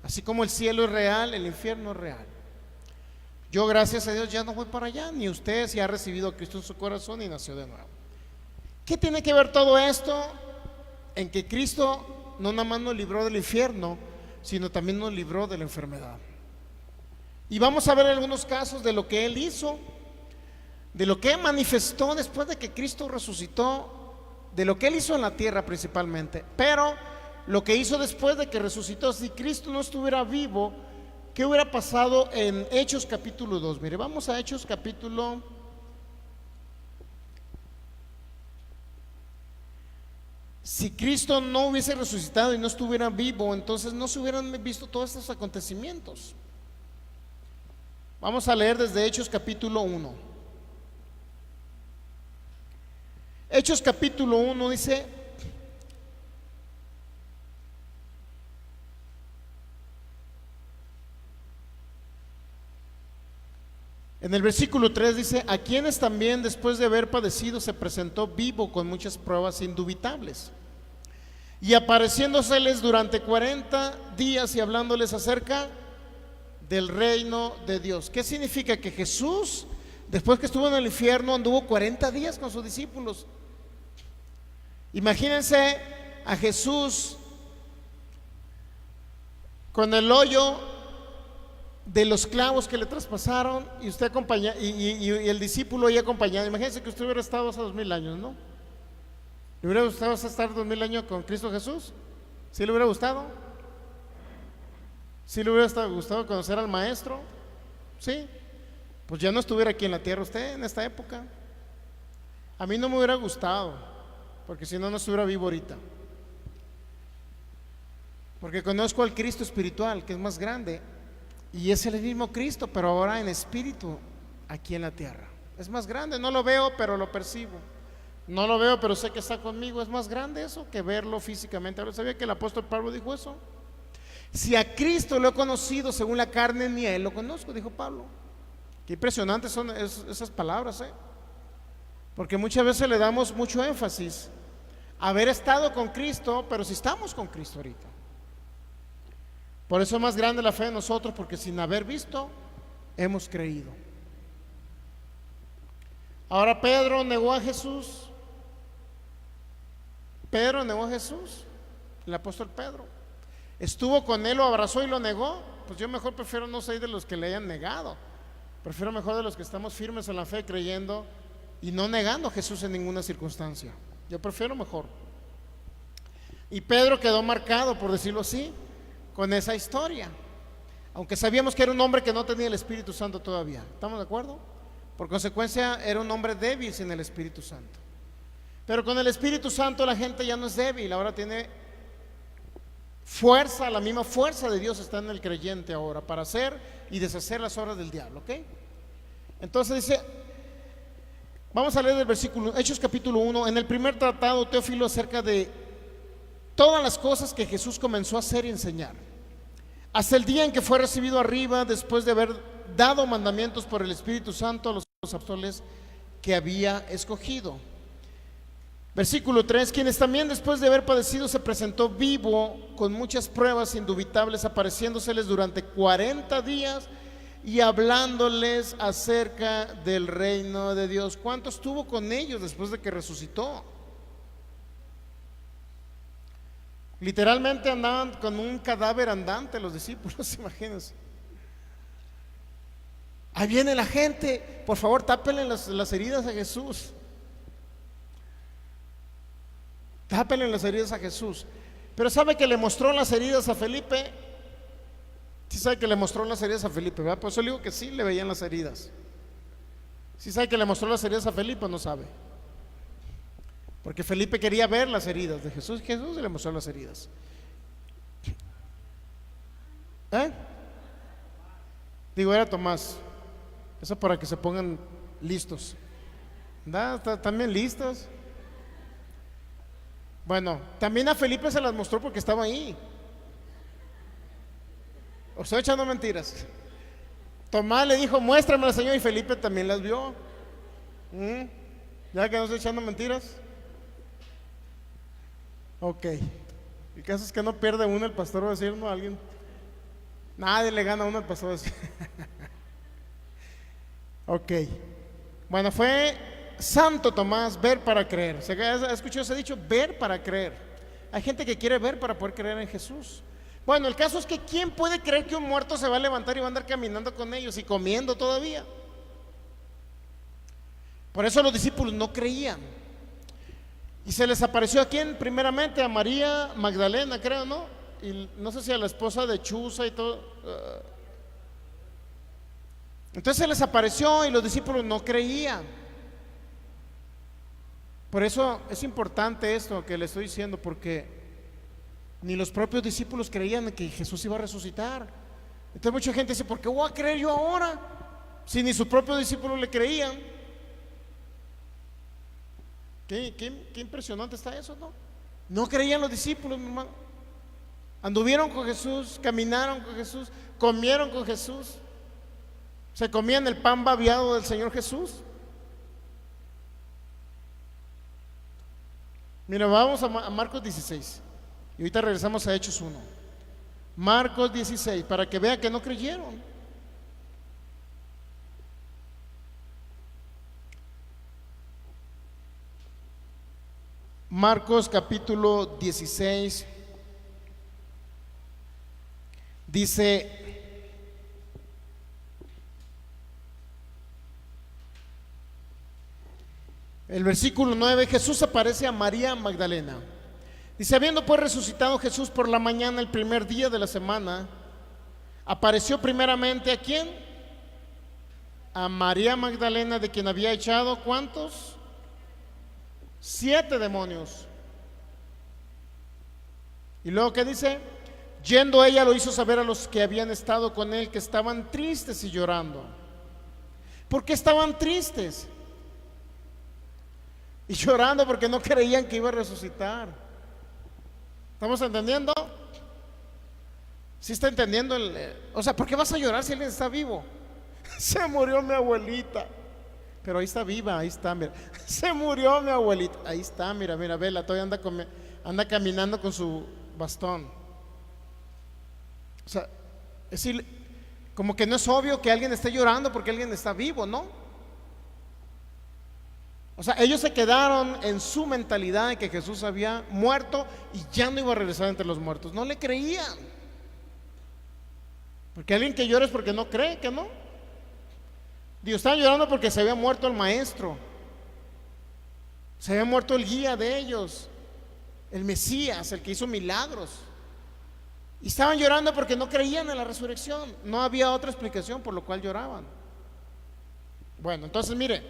Así como el cielo es real, el infierno es real. Yo, gracias a Dios, ya no voy para allá, ni usted si ha recibido a Cristo en su corazón y nació de nuevo. ¿Qué tiene que ver todo esto? En que Cristo no nada más nos libró del infierno, sino también nos libró de la enfermedad. Y vamos a ver algunos casos de lo que Él hizo, de lo que manifestó después de que Cristo resucitó, de lo que Él hizo en la tierra principalmente, pero lo que hizo después de que resucitó. Si Cristo no estuviera vivo, ¿qué hubiera pasado en Hechos capítulo 2? Mire, vamos a Hechos capítulo. Si Cristo no hubiese resucitado y no estuviera vivo, entonces no se hubieran visto todos estos acontecimientos. Vamos a leer desde Hechos capítulo 1. Hechos capítulo 1 dice: en el versículo 3 dice: a quienes también después de haber padecido se presentó vivo con muchas pruebas indubitables, y apareciéndoseles durante 40 días y hablándoles acerca del reino de Dios. ¿Qué significa? Que Jesús, después que estuvo en el infierno, anduvo 40 días con sus discípulos. Imagínense a Jesús con el hoyo de los clavos que le traspasaron, y usted acompaña, y el discípulo ahí acompañado. Imagínense que usted hubiera estado hace 2000 años, ¿no? ¿Le hubiera gustado estar 2000 años con Cristo Jesús? ¿Sí le hubiera gustado? ¿Sí le hubiera gustado conocer al Maestro? Sí. Pues ya no estuviera aquí en la tierra usted en esta época. A mí no me hubiera gustado, porque si no, no estuviera vivo ahorita. Porque conozco al Cristo espiritual, que es más grande, y es el mismo Cristo, pero ahora en espíritu aquí en la tierra. Es más grande, no lo veo, pero lo percibo. No lo veo, pero sé que está conmigo. Es más grande eso que verlo físicamente. Ahora, ¿sabía que el apóstol Pablo dijo eso? Si a Cristo lo he conocido según la carne, ni a Él lo conozco, dijo Pablo. Qué impresionantes son esas palabras, porque muchas veces le damos mucho énfasis a haber estado con Cristo, pero si estamos con Cristo ahorita. Por eso es más grande la fe de nosotros, porque sin haber visto, hemos creído. Ahora Pedro negó a Jesús. Pedro negó a Jesús, el apóstol Pedro. Estuvo con Él, lo abrazó y lo negó. Pues yo mejor prefiero no ser de los que le hayan negado. Prefiero mejor de los que estamos firmes en la fe, creyendo y no negando a Jesús en ninguna circunstancia. Yo prefiero mejor. Y Pedro quedó marcado, por decirlo así, con esa historia, aunque sabíamos que era un hombre que no tenía el Espíritu Santo todavía. ¿Estamos de acuerdo? Por consecuencia era un hombre débil sin el Espíritu Santo. Pero con el Espíritu Santo la gente ya no es débil, ahora tiene fuerza. La misma fuerza de Dios está en el creyente ahora para hacer y deshacer las obras del diablo, ¿ok? Entonces dice, vamos a leer el versículo, Hechos capítulo 1. En el primer tratado, Teófilo, acerca de todas las cosas que Jesús comenzó a hacer y enseñar, hasta el día en que fue recibido arriba, después de haber dado mandamientos por el Espíritu Santo a los apóstoles que había escogido. Versículo 3: quienes también después de haber padecido se presentó vivo con muchas pruebas indubitables, apareciéndoseles durante 40 días y hablándoles acerca del reino de Dios. ¿Cuánto estuvo con ellos después de que resucitó? Literalmente andaban con un cadáver andante los discípulos, imagínense. Ahí viene la gente, por favor tápenle las heridas a Jesús. Tápenle las heridas a Jesús. Pero ¿sabe que le mostró las heridas a Felipe? Sí sabe que le mostró las heridas a Felipe, ¿verdad? Por eso le digo que sí le veían las heridas. Sí sabe que le mostró las heridas a Felipe, no sabe. Porque Felipe quería ver las heridas de Jesús. Jesús le mostró las heridas. Digo, era Tomás. Eso para que se pongan listos. ¿Están bien listos? Bueno, también a Felipe se las mostró porque estaba ahí. ¿O estoy echando mentiras? Tomás le dijo, muéstrame al Señor, y Felipe también las vio. ¿Ya que no estoy echando mentiras? Ok. El caso es que no pierde uno, el pastor va a decir, ¿no? Alguien. Nadie le gana a uno, el pastor va a decir. Ok. Bueno, fue Santo Tomás, ver para creer. ¿Se ha escuchado ese dicho? Ver para creer. Hay gente que quiere ver para poder creer en Jesús. Bueno, el caso es que ¿quién puede creer que un muerto se va a levantar y va a andar caminando con ellos y comiendo todavía? Por eso los discípulos no creían. Y se les apareció a quién, primeramente a María Magdalena, creo, ¿no? Y no sé si a la esposa de Chuza y todo. Entonces se les apareció y los discípulos no creían. Por eso es importante esto que le estoy diciendo, porque ni los propios discípulos creían que Jesús iba a resucitar. Entonces mucha gente dice, ¿por qué voy a creer yo ahora? Si ni sus propios discípulos le creían. Qué impresionante está eso, ¿no? No creían los discípulos, mi hermano. Anduvieron con Jesús, caminaron con Jesús, comieron con Jesús, se comían el pan babiado del Señor Jesús. Mira, vamos a Marcos 16 y ahorita regresamos a Hechos 1. Marcos 16, para que vean que no creyeron. Marcos capítulo 16 dice: el versículo 9, Jesús aparece a María Magdalena. Dice, habiendo pues resucitado Jesús por la mañana el primer día de la semana, apareció primeramente ¿a quién? A María Magdalena, de quien había echado ¿cuántos? 7 demonios. Y luego ¿qué dice? Yendo ella lo hizo saber a los que habían estado con él, que estaban tristes y llorando. ¿Por qué estaban tristes? Y llorando porque no creían que iba a resucitar. ¿Estamos entendiendo? ¿Sí está entendiendo? O sea, ¿por qué vas a llorar si alguien está vivo? Se murió mi abuelita. Pero ahí está viva, ahí está, mira. Se murió mi abuelita. Ahí está, mira, vela, todavía anda caminando con su bastón. O sea, es decir, como que no es obvio que alguien esté llorando porque alguien está vivo, ¿no? O sea, ellos se quedaron en su mentalidad de que Jesús había muerto y ya no iba a regresar entre los muertos. No le creían. Porque alguien que llora es porque no cree, que no. Digo, estaban llorando porque se había muerto el maestro, se había muerto el guía de ellos, el Mesías, el que hizo milagros. Y estaban llorando porque no creían en la resurrección. No había otra explicación por lo cual lloraban. Bueno, entonces mire,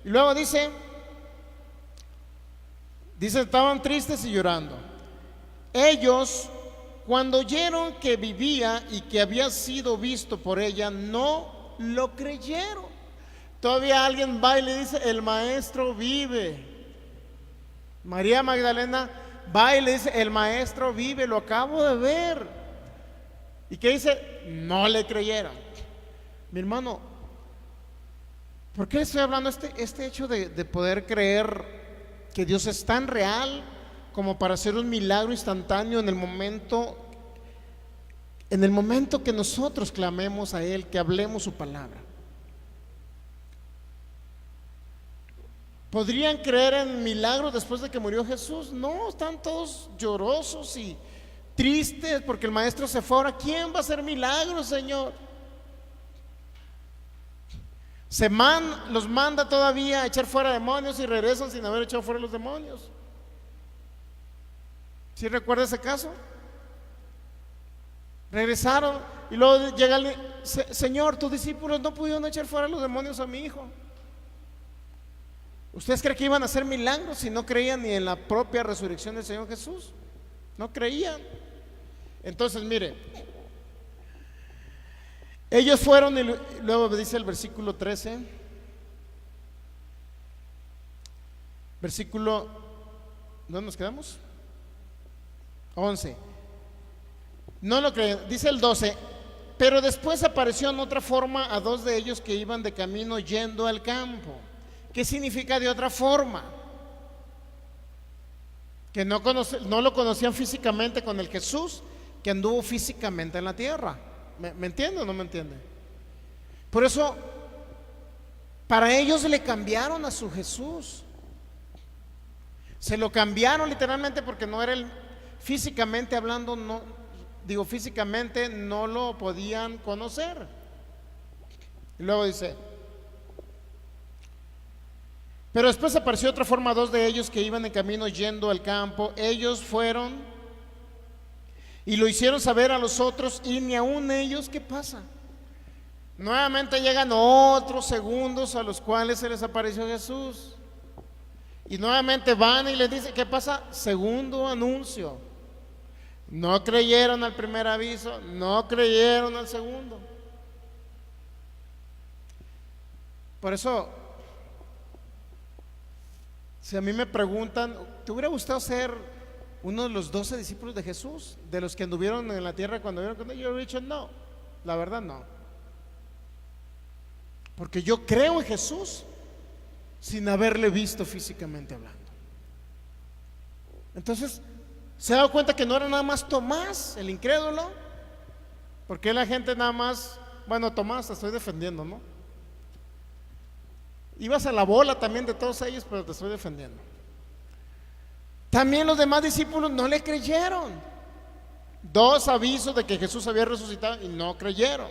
y luego dice, estaban tristes y llorando. Ellos, cuando oyeron que vivía y que había sido visto por ella, no lo creyeron. Todavía alguien va y le dice, el maestro vive. María Magdalena va y le dice, el maestro vive, lo acabo de ver. ¿Y qué dice? No le creyeron. Mi hermano, ¿por qué estoy hablando este hecho de poder creer que Dios es tan real como para hacer un milagro instantáneo en el momento que nosotros clamemos a Él, que hablemos su palabra? ¿Podrían creer en milagros después de que murió Jesús? No, están todos llorosos y tristes porque el maestro se fue. Ahora, ¿quién va a hacer milagros, Señor? Los manda todavía a echar fuera demonios y regresan sin haber echado fuera los demonios. ¿Sí recuerda ese caso? Regresaron y luego llega el Señor, tus discípulos no pudieron echar fuera los demonios a mi hijo. ¿Ustedes creen que iban a hacer milagros si no creían ni en la propia resurrección del Señor Jesús? No creían. Entonces, mire, ellos fueron y luego dice el versículo 13, versículo, ¿dónde nos quedamos? 11. No lo creen, dice el 12. Pero después apareció en otra forma a dos de ellos que iban de camino yendo al campo. ¿Qué significa de otra forma? Que no lo conocían físicamente con el Jesús que anduvo físicamente en la tierra. ¿Me entiende o no me entiende? Por eso, para ellos le cambiaron a su Jesús. Se lo cambiaron literalmente porque no era físicamente hablando, no, digo físicamente no lo podían conocer. Y luego dice, pero después apareció otra forma a dos de ellos que iban en camino yendo al campo. Ellos fueron y lo hicieron saber a los otros, y ni aún ellos, ¿qué pasa? Nuevamente llegan otros segundos a los cuales se les apareció Jesús. Y nuevamente van y les dicen, ¿qué pasa? Segundo anuncio. No creyeron al primer aviso, no creyeron al segundo. Por eso, si a mí me preguntan, ¿te hubiera gustado ser uno de los 12 discípulos de Jesús? De los que anduvieron en la tierra cuando vieron con él. Yo he dicho no, la verdad no. Porque yo creo en Jesús sin haberle visto físicamente hablando. Entonces, ¿se ha dado cuenta que no era nada más Tomás, el incrédulo? Porque la gente nada más, bueno, Tomás, te estoy defendiendo, ¿no? Ibas a la bola también de todos ellos, pero te estoy defendiendo. También los demás discípulos no le creyeron. 2 avisos de que Jesús había resucitado y no creyeron.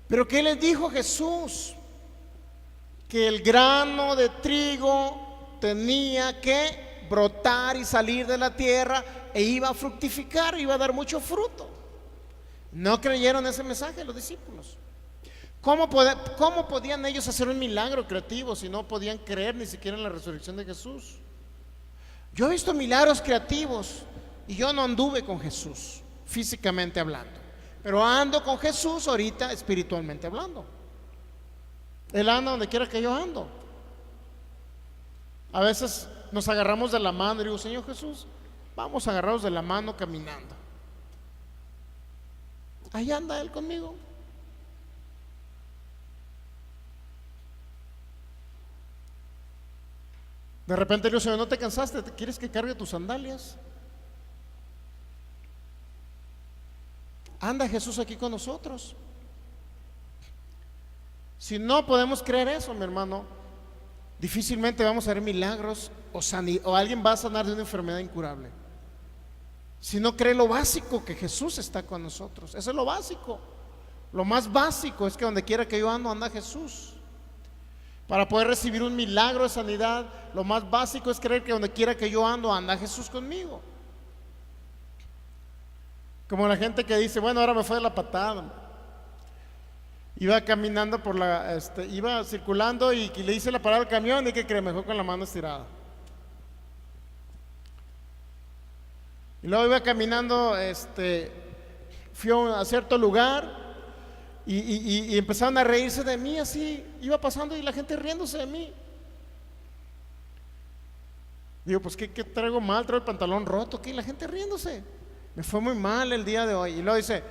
Pero ¿qué les dijo Jesús? Que el grano de trigo tenía que brotar y salir de la tierra e iba a fructificar, iba a dar mucho fruto. No creyeron ese mensaje los discípulos. ¿Cómo podían ellos hacer un milagro creativo si no podían creer ni siquiera en la resurrección de Jesús? Yo he visto milagros creativos y yo no anduve con Jesús físicamente hablando, pero ando con Jesús ahorita espiritualmente hablando. Él anda donde quiera que yo ando. A veces nos agarramos de la mano y digo, Señor Jesús, vamos agarrados de la mano caminando. Ahí anda Él conmigo. De repente le digo, Señor, ¿no te cansaste? ¿Quieres que cargue tus sandalias? Anda Jesús aquí con nosotros. Si no podemos creer eso, mi hermano, difícilmente vamos a ver milagros o alguien va a sanar de una enfermedad incurable. Si no cree lo básico, que Jesús está con nosotros. Eso es lo básico. Lo más básico es que donde quiera que yo ando, anda Jesús. Para poder recibir un milagro de sanidad, lo más básico es creer que donde quiera que yo ando, anda Jesús conmigo. Como la gente que dice, bueno, ahora me fue de la patada. Iba caminando iba circulando y le hice la parada al camión y que cree, me fue con la mano estirada. Y luego iba caminando, fui a cierto lugar y empezaron a reírse de mí, así, iba pasando y la gente riéndose de mí. Digo, pues ¿qué traigo mal? Traigo el pantalón roto, ¿qué? Y la gente riéndose. Me fue muy mal el día de hoy. Y luego dice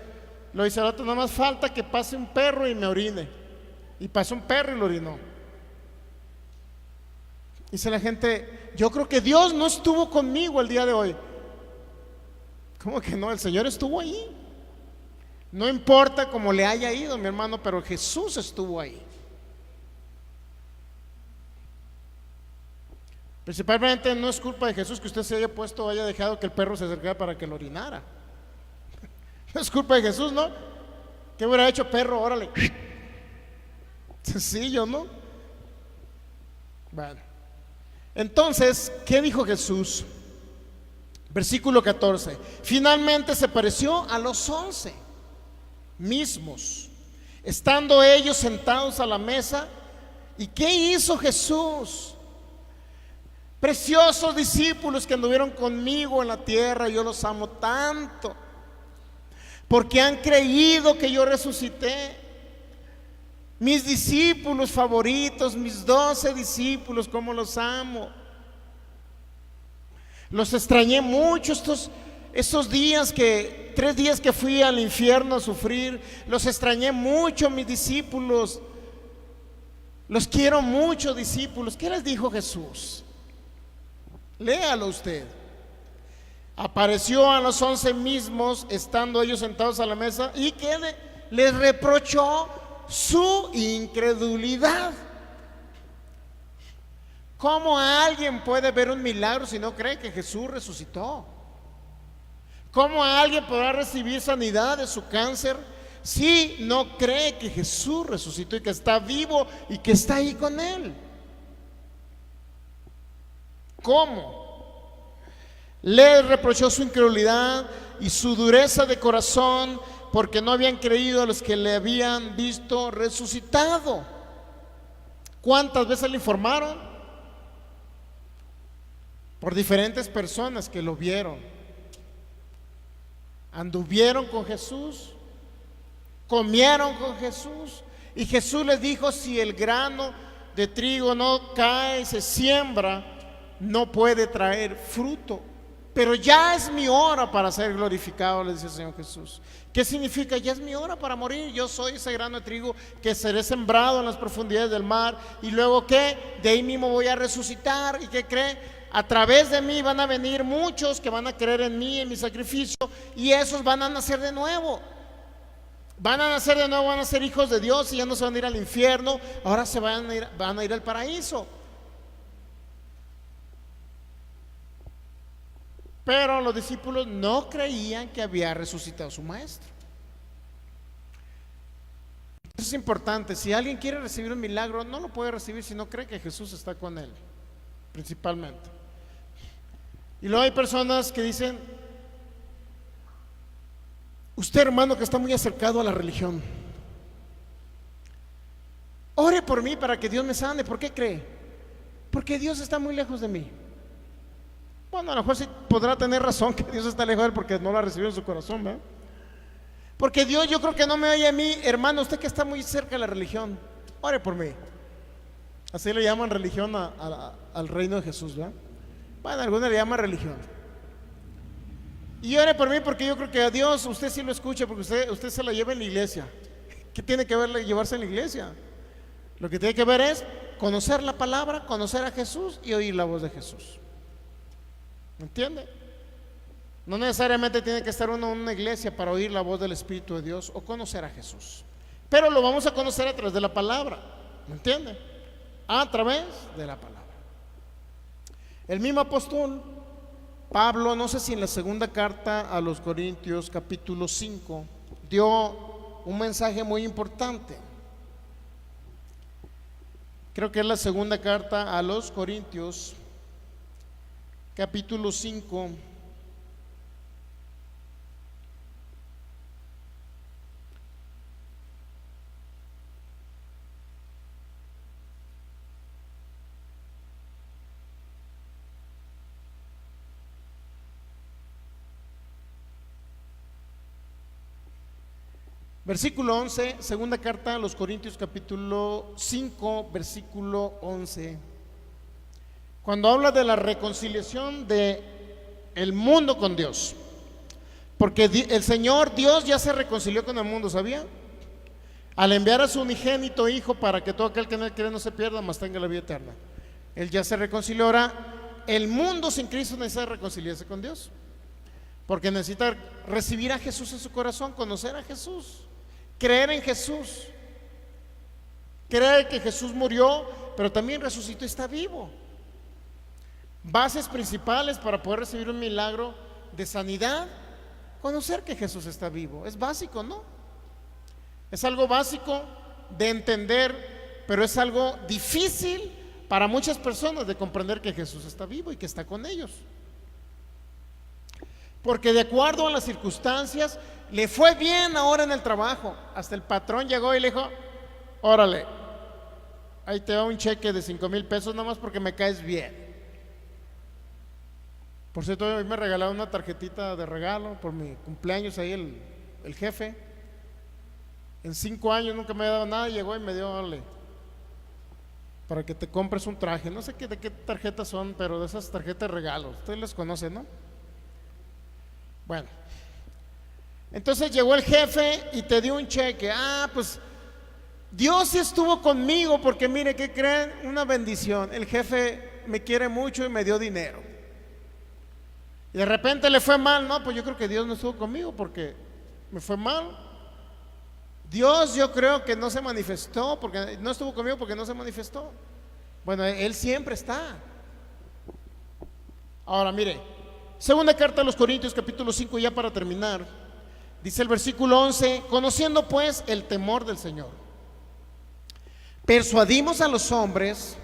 al otro, nada más falta que pase un perro y me orine. Y pasó un perro y lo orinó. Dice la gente, yo creo que Dios no estuvo conmigo el día de hoy. ¿Cómo que no? El Señor estuvo ahí. No importa cómo le haya ido, mi hermano, pero Jesús estuvo ahí. Principalmente no es culpa de Jesús que usted se haya puesto o haya dejado que el perro se acercara para que lo orinara. No es culpa de Jesús, ¿no? ¿Qué hubiera hecho perro? Órale. Sencillo, ¿no? Bueno. Entonces, ¿qué dijo Jesús? Versículo 14. Finalmente se apareció a los 11 mismos, estando ellos sentados a la mesa. ¿Y qué hizo Jesús? Preciosos discípulos que anduvieron conmigo en la tierra, yo los amo tanto, porque han creído que yo resucité. Mis discípulos favoritos, mis 12 discípulos, cómo los amo. Los extrañé mucho esos días 3 días que fui al infierno a sufrir. Los extrañé mucho, mis discípulos. Los quiero mucho, discípulos. ¿Qué les dijo Jesús? Léalo usted. Apareció a los 11 mismos, estando ellos sentados a la mesa, y que les reprochó su incredulidad. ¿Cómo alguien puede ver un milagro si no cree que Jesús resucitó? ¿Cómo alguien podrá recibir sanidad de su cáncer si no cree que Jesús resucitó y que está vivo y que está ahí con él? ¿Cómo? Le reprochó su incredulidad y su dureza de corazón, porque no habían creído a los que le habían visto resucitado. ¿Cuántas veces le informaron? Por diferentes personas que lo vieron. Anduvieron con Jesús, comieron con Jesús, y Jesús les dijo: si el grano de trigo no cae y se siembra, no puede traer fruto. Pero ya es mi hora para ser glorificado, le dice el Señor Jesús. ¿Qué significa? Ya es mi hora para morir. Yo soy ese grano de trigo que seré sembrado en las profundidades del mar. Y luego, ¿qué? De ahí mismo voy a resucitar. ¿Y qué cree? A través de mí van a venir muchos que van a creer en mí, en mi sacrificio, y esos van a nacer de nuevo. Van a nacer de nuevo, van a ser hijos de Dios, y ya no se van a ir al infierno, ahora van a ir al paraíso. Pero los discípulos no creían que había resucitado su maestro. Eso es importante. Si alguien quiere recibir un milagro, no lo puede recibir si no cree que Jesús está con él, principalmente. Y luego hay personas que dicen: usted, hermano, que está muy acercado a la religión, ore por mí para que Dios me sane. ¿Por qué cree? Porque Dios está muy lejos de mí. Bueno, a lo mejor sí podrá tener razón que Dios está lejos de él, porque no lo ha recibido en su corazón, ¿verdad? Porque Dios, yo creo que no me oye a mí. Hermano, usted que está muy cerca de la religión, ore por mí. Así le llaman religión al reino de Jesús, ¿verdad? Bueno, algunos le llaman religión. Y ore por mí, porque yo creo que a Dios usted sí lo escucha, porque usted se la lleva en la iglesia. ¿Qué tiene que ver llevarse en la iglesia? Lo que tiene que ver es conocer la palabra, conocer a Jesús y oír la voz de Jesús. ¿Me entiende? No necesariamente tiene que estar uno en una iglesia para oír la voz del Espíritu de Dios o conocer a Jesús, pero lo vamos a conocer a través de la palabra. ¿Me entiende? A través de la palabra. El mismo apóstol Pablo, no sé si en la segunda carta a los Corintios, capítulo 5, dio un mensaje muy importante. Creo que es la segunda carta a los Corintios, capítulo 5. Versículo 11, segunda carta a los Corintios, capítulo 5, versículo 11. Cuando habla de la reconciliación de el mundo con Dios, porque el Señor Dios ya se reconcilió con el mundo, ¿sabía? Al enviar a su unigénito Hijo para que todo aquel que en él cree no se pierda, mas tenga la vida eterna. Él ya se reconcilió. Ahora el mundo sin Cristo necesita reconciliarse con Dios, porque necesita recibir a Jesús en su corazón, conocer a Jesús, creer en Jesús, creer que Jesús murió, pero también resucitó y está vivo. Bases principales para poder recibir un milagro de sanidad: conocer que Jesús está vivo. Es básico, ¿no? Es algo básico de entender, pero es algo difícil para muchas personas de comprender que Jesús está vivo y que está con ellos. porque de acuerdo a las circunstancias le fue bien ahora en el trabajo. Hasta el patrón llegó y le dijo: órale, ahí te va un cheque de 5,000 pesos nomás porque me caes bien. Por cierto, hoy me regalaron una tarjetita de regalo por mi cumpleaños ahí el jefe. En 5 años nunca me había dado nada, llegó y me dio: órale, para que te compres un traje. No sé de qué tarjetas son, pero de esas tarjetas de regalo, ustedes las conocen, ¿no? Bueno, entonces llegó el jefe y te dio un cheque. Pues Dios estuvo conmigo, porque mire, ¿qué creen? Una bendición. El jefe me quiere mucho y me dio dinero. Y de repente le fue mal. No, pues yo creo que Dios no estuvo conmigo porque me fue mal. Dios, yo creo que no se manifestó, porque no estuvo conmigo porque no se manifestó. Bueno, Él siempre está. Ahora mire, segunda carta a los Corintios, capítulo 5, ya para terminar, dice el versículo 11: conociendo pues el temor del Señor, persuadimos a los hombres,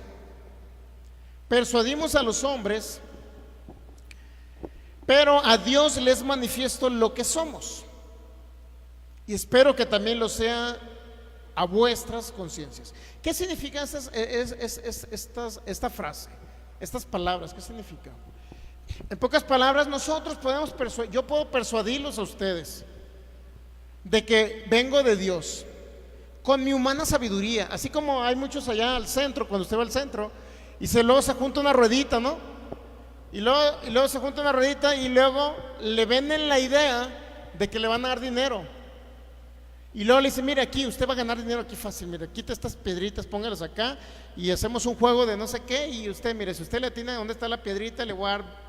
pero a Dios les manifiesto lo que somos, y espero que también lo sea a vuestras conciencias. ¿Qué significa esta frase, estas palabras? ¿Qué significa? En pocas palabras, nosotros podemos yo puedo persuadirlos a ustedes de que vengo de Dios con mi humana sabiduría. Así como hay muchos allá al centro, cuando usted va al centro y luego se junta una ruedita, ¿no? Y luego se junta una ruedita y luego le venden la idea de que le van a dar dinero. Y luego le dice: mire, aquí usted va a ganar dinero aquí fácil, mire, quita estas piedritas, póngalas acá y hacemos un juego de no sé qué. Y usted, mire, si usted le atina dónde está la piedrita, le voy a dar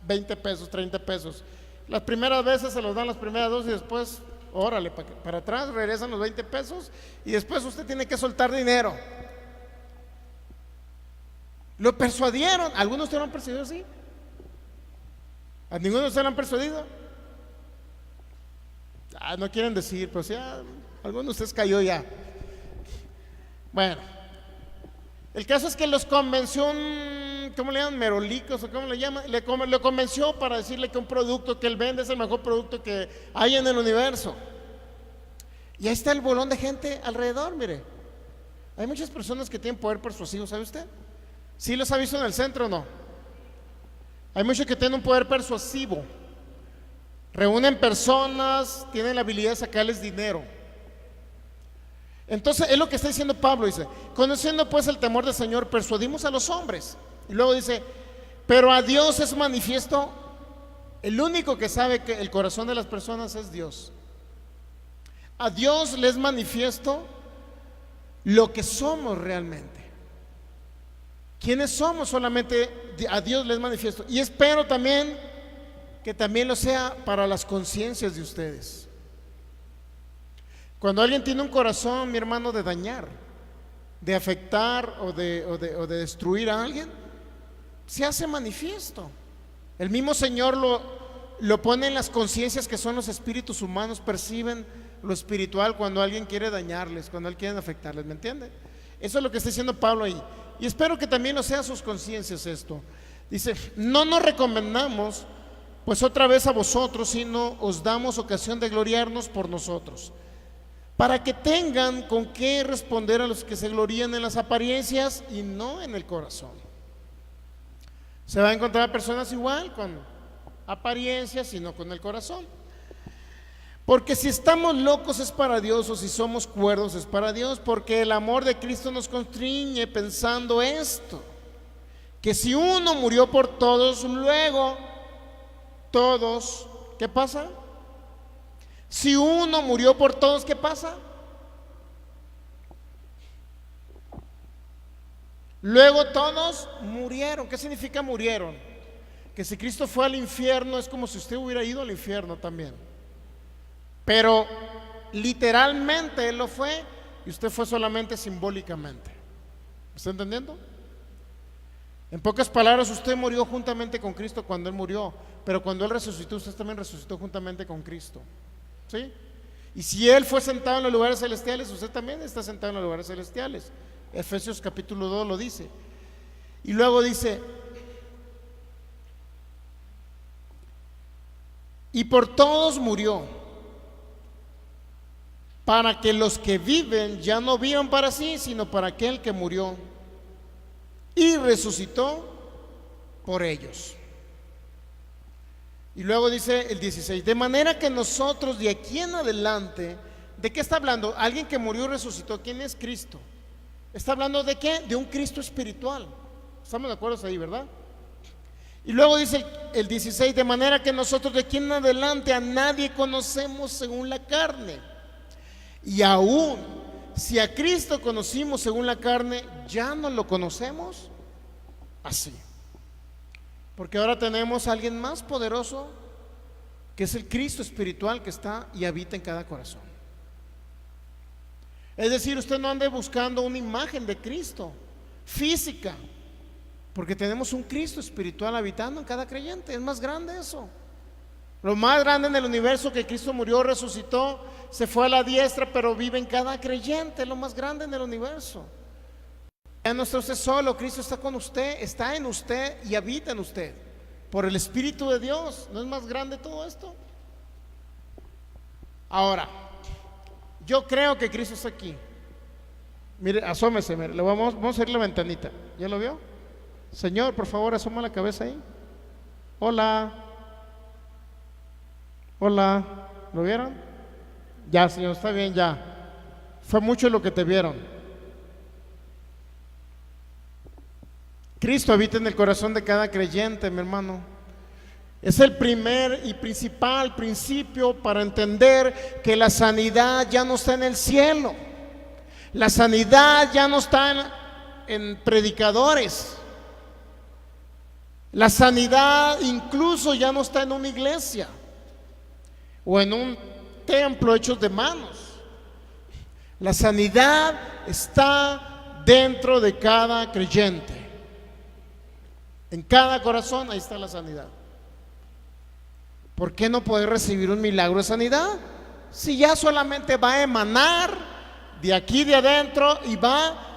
20 pesos, 30 pesos. Las primeras veces se los dan las primeras dos y después, órale, para atrás regresan los 20 pesos y después usted tiene que soltar dinero. Lo persuadieron. ¿Algunos de ustedes lo han persuadido así? ¿A ninguno de ustedes lo han persuadido? No quieren decir, pero sí, alguno de ustedes cayó ya. Bueno, el caso es que los convenció ¿cómo le llaman? Merolicos, o ¿cómo le llaman? Le convenció para decirle que un producto que él vende es el mejor producto que hay en el universo. Y ahí está el bolón de gente alrededor, mire. Hay muchas personas que tienen poder persuasivo, ¿sabe usted? ¿Sí los ha visto en el centro o no? Hay muchos que tienen un poder persuasivo. Reúnen personas, tienen la habilidad de sacarles dinero. Entonces es lo que está diciendo Pablo, dice: conociendo pues el temor del Señor, persuadimos a los hombres. Y luego dice: pero a Dios es manifiesto. El único que sabe que el corazón de las personas es Dios. A Dios les manifiesto lo que somos realmente. ¿Quiénes somos? Solamente a Dios les manifiesto. Y espero también que también lo sea para las conciencias de ustedes. Cuando alguien tiene un corazón, mi hermano, de dañar, de afectar o de destruir a alguien, se hace manifiesto. El mismo Señor lo pone en las conciencias, que son los espíritus humanos, perciben lo espiritual cuando alguien quiere dañarles, cuando alguien quiere afectarles, ¿me entiende? Eso es lo que está diciendo Pablo ahí. Y espero que también lo sea sus conciencias esto. Dice: no nos recomendamos pues otra vez a vosotros, sino os damos ocasión de gloriarnos por nosotros, para que tengan con qué responder a los que se glorían en las apariencias y no en el corazón. Se va a encontrar personas igual, con apariencias y no con el corazón. Porque si estamos locos es para Dios, o si somos cuerdos es para Dios, porque el amor de Cristo nos constriñe, pensando esto: que si uno murió por todos, luego todos, ¿qué pasa? Si uno murió por todos, ¿qué pasa? Luego todos murieron. ¿Qué significa murieron? Que si Cristo fue al infierno, es como si usted hubiera ido al infierno también. Pero literalmente Él lo fue y usted fue solamente simbólicamente. ¿Me está entendiendo? En pocas palabras, usted murió juntamente con Cristo cuando Él murió, pero cuando Él resucitó, usted también resucitó juntamente con Cristo. ¿Sí? Y si Él fue sentado en los lugares celestiales, usted también está sentado en los lugares celestiales. Efesios capítulo 2 lo dice. Y luego dice: y por todos murió, para que los que viven ya no vivan para sí, sino para aquel que murió y resucitó por ellos. Y luego dice el 16, de manera que nosotros de aquí en adelante, ¿de qué está hablando? Alguien que murió y resucitó. ¿Quién es Cristo? Está hablando de qué? De un Cristo espiritual. Estamos de acuerdo ahí, ¿verdad? Y luego dice el 16, de manera que nosotros de aquí en adelante a nadie conocemos según la carne. Y aún si a Cristo conocimos según la carne, ya no lo conocemos así. Porque ahora tenemos a alguien más poderoso, que es el Cristo espiritual que está y habita en cada corazón. Es decir, usted no ande buscando una imagen de Cristo física, porque tenemos un Cristo espiritual habitando en cada creyente. Es más grande eso. Lo más grande en el universo, que Cristo murió, resucitó, se fue a la diestra, pero vive en cada creyente. Es lo más grande en el universo. Ya no está usted solo, Cristo está con usted, está en usted y habita en usted por el Espíritu de Dios. ¿No es más grande todo esto? Ahora, yo creo que Cristo está aquí. Mire, asómese, mire, vamos a abrir la ventanita. ¿Ya lo vio? Señor, por favor, asoma la cabeza ahí. Hola. Hola. ¿Lo vieron? Ya, Señor, está bien, ya. Fue mucho lo que te vieron. Cristo habita en el corazón de cada creyente, mi hermano. Es el primer y principal principio para entender que la sanidad ya no está en el cielo. La sanidad ya no está en predicadores. La sanidad incluso ya no está en una iglesia o en un templo hecho de manos. La sanidad está dentro de cada creyente. En cada corazón, ahí está la sanidad. ¿Por qué no poder recibir un milagro de sanidad? Si ya solamente va a emanar de aquí de adentro y va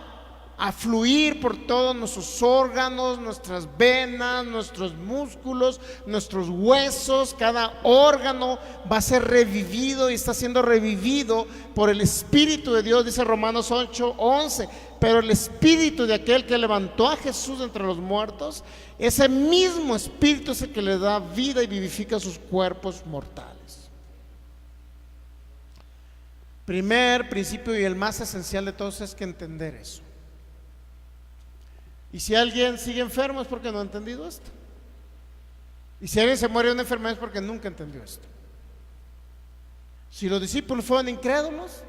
a fluir por todos nuestros órganos, nuestras venas, nuestros músculos, nuestros huesos. Cada órgano va a ser revivido y está siendo revivido por el Espíritu de Dios, dice Romanos 8:11. Pero el Espíritu de aquel que levantó a Jesús entre los muertos, ese mismo Espíritu es el que le da vida y vivifica sus cuerpos mortales. Primer principio y el más esencial de todos es que entender eso. Y si alguien sigue enfermo es porque no ha entendido esto. Y si alguien se muere de una enfermedad es porque nunca entendió esto. Si los discípulos fueron incrédulos,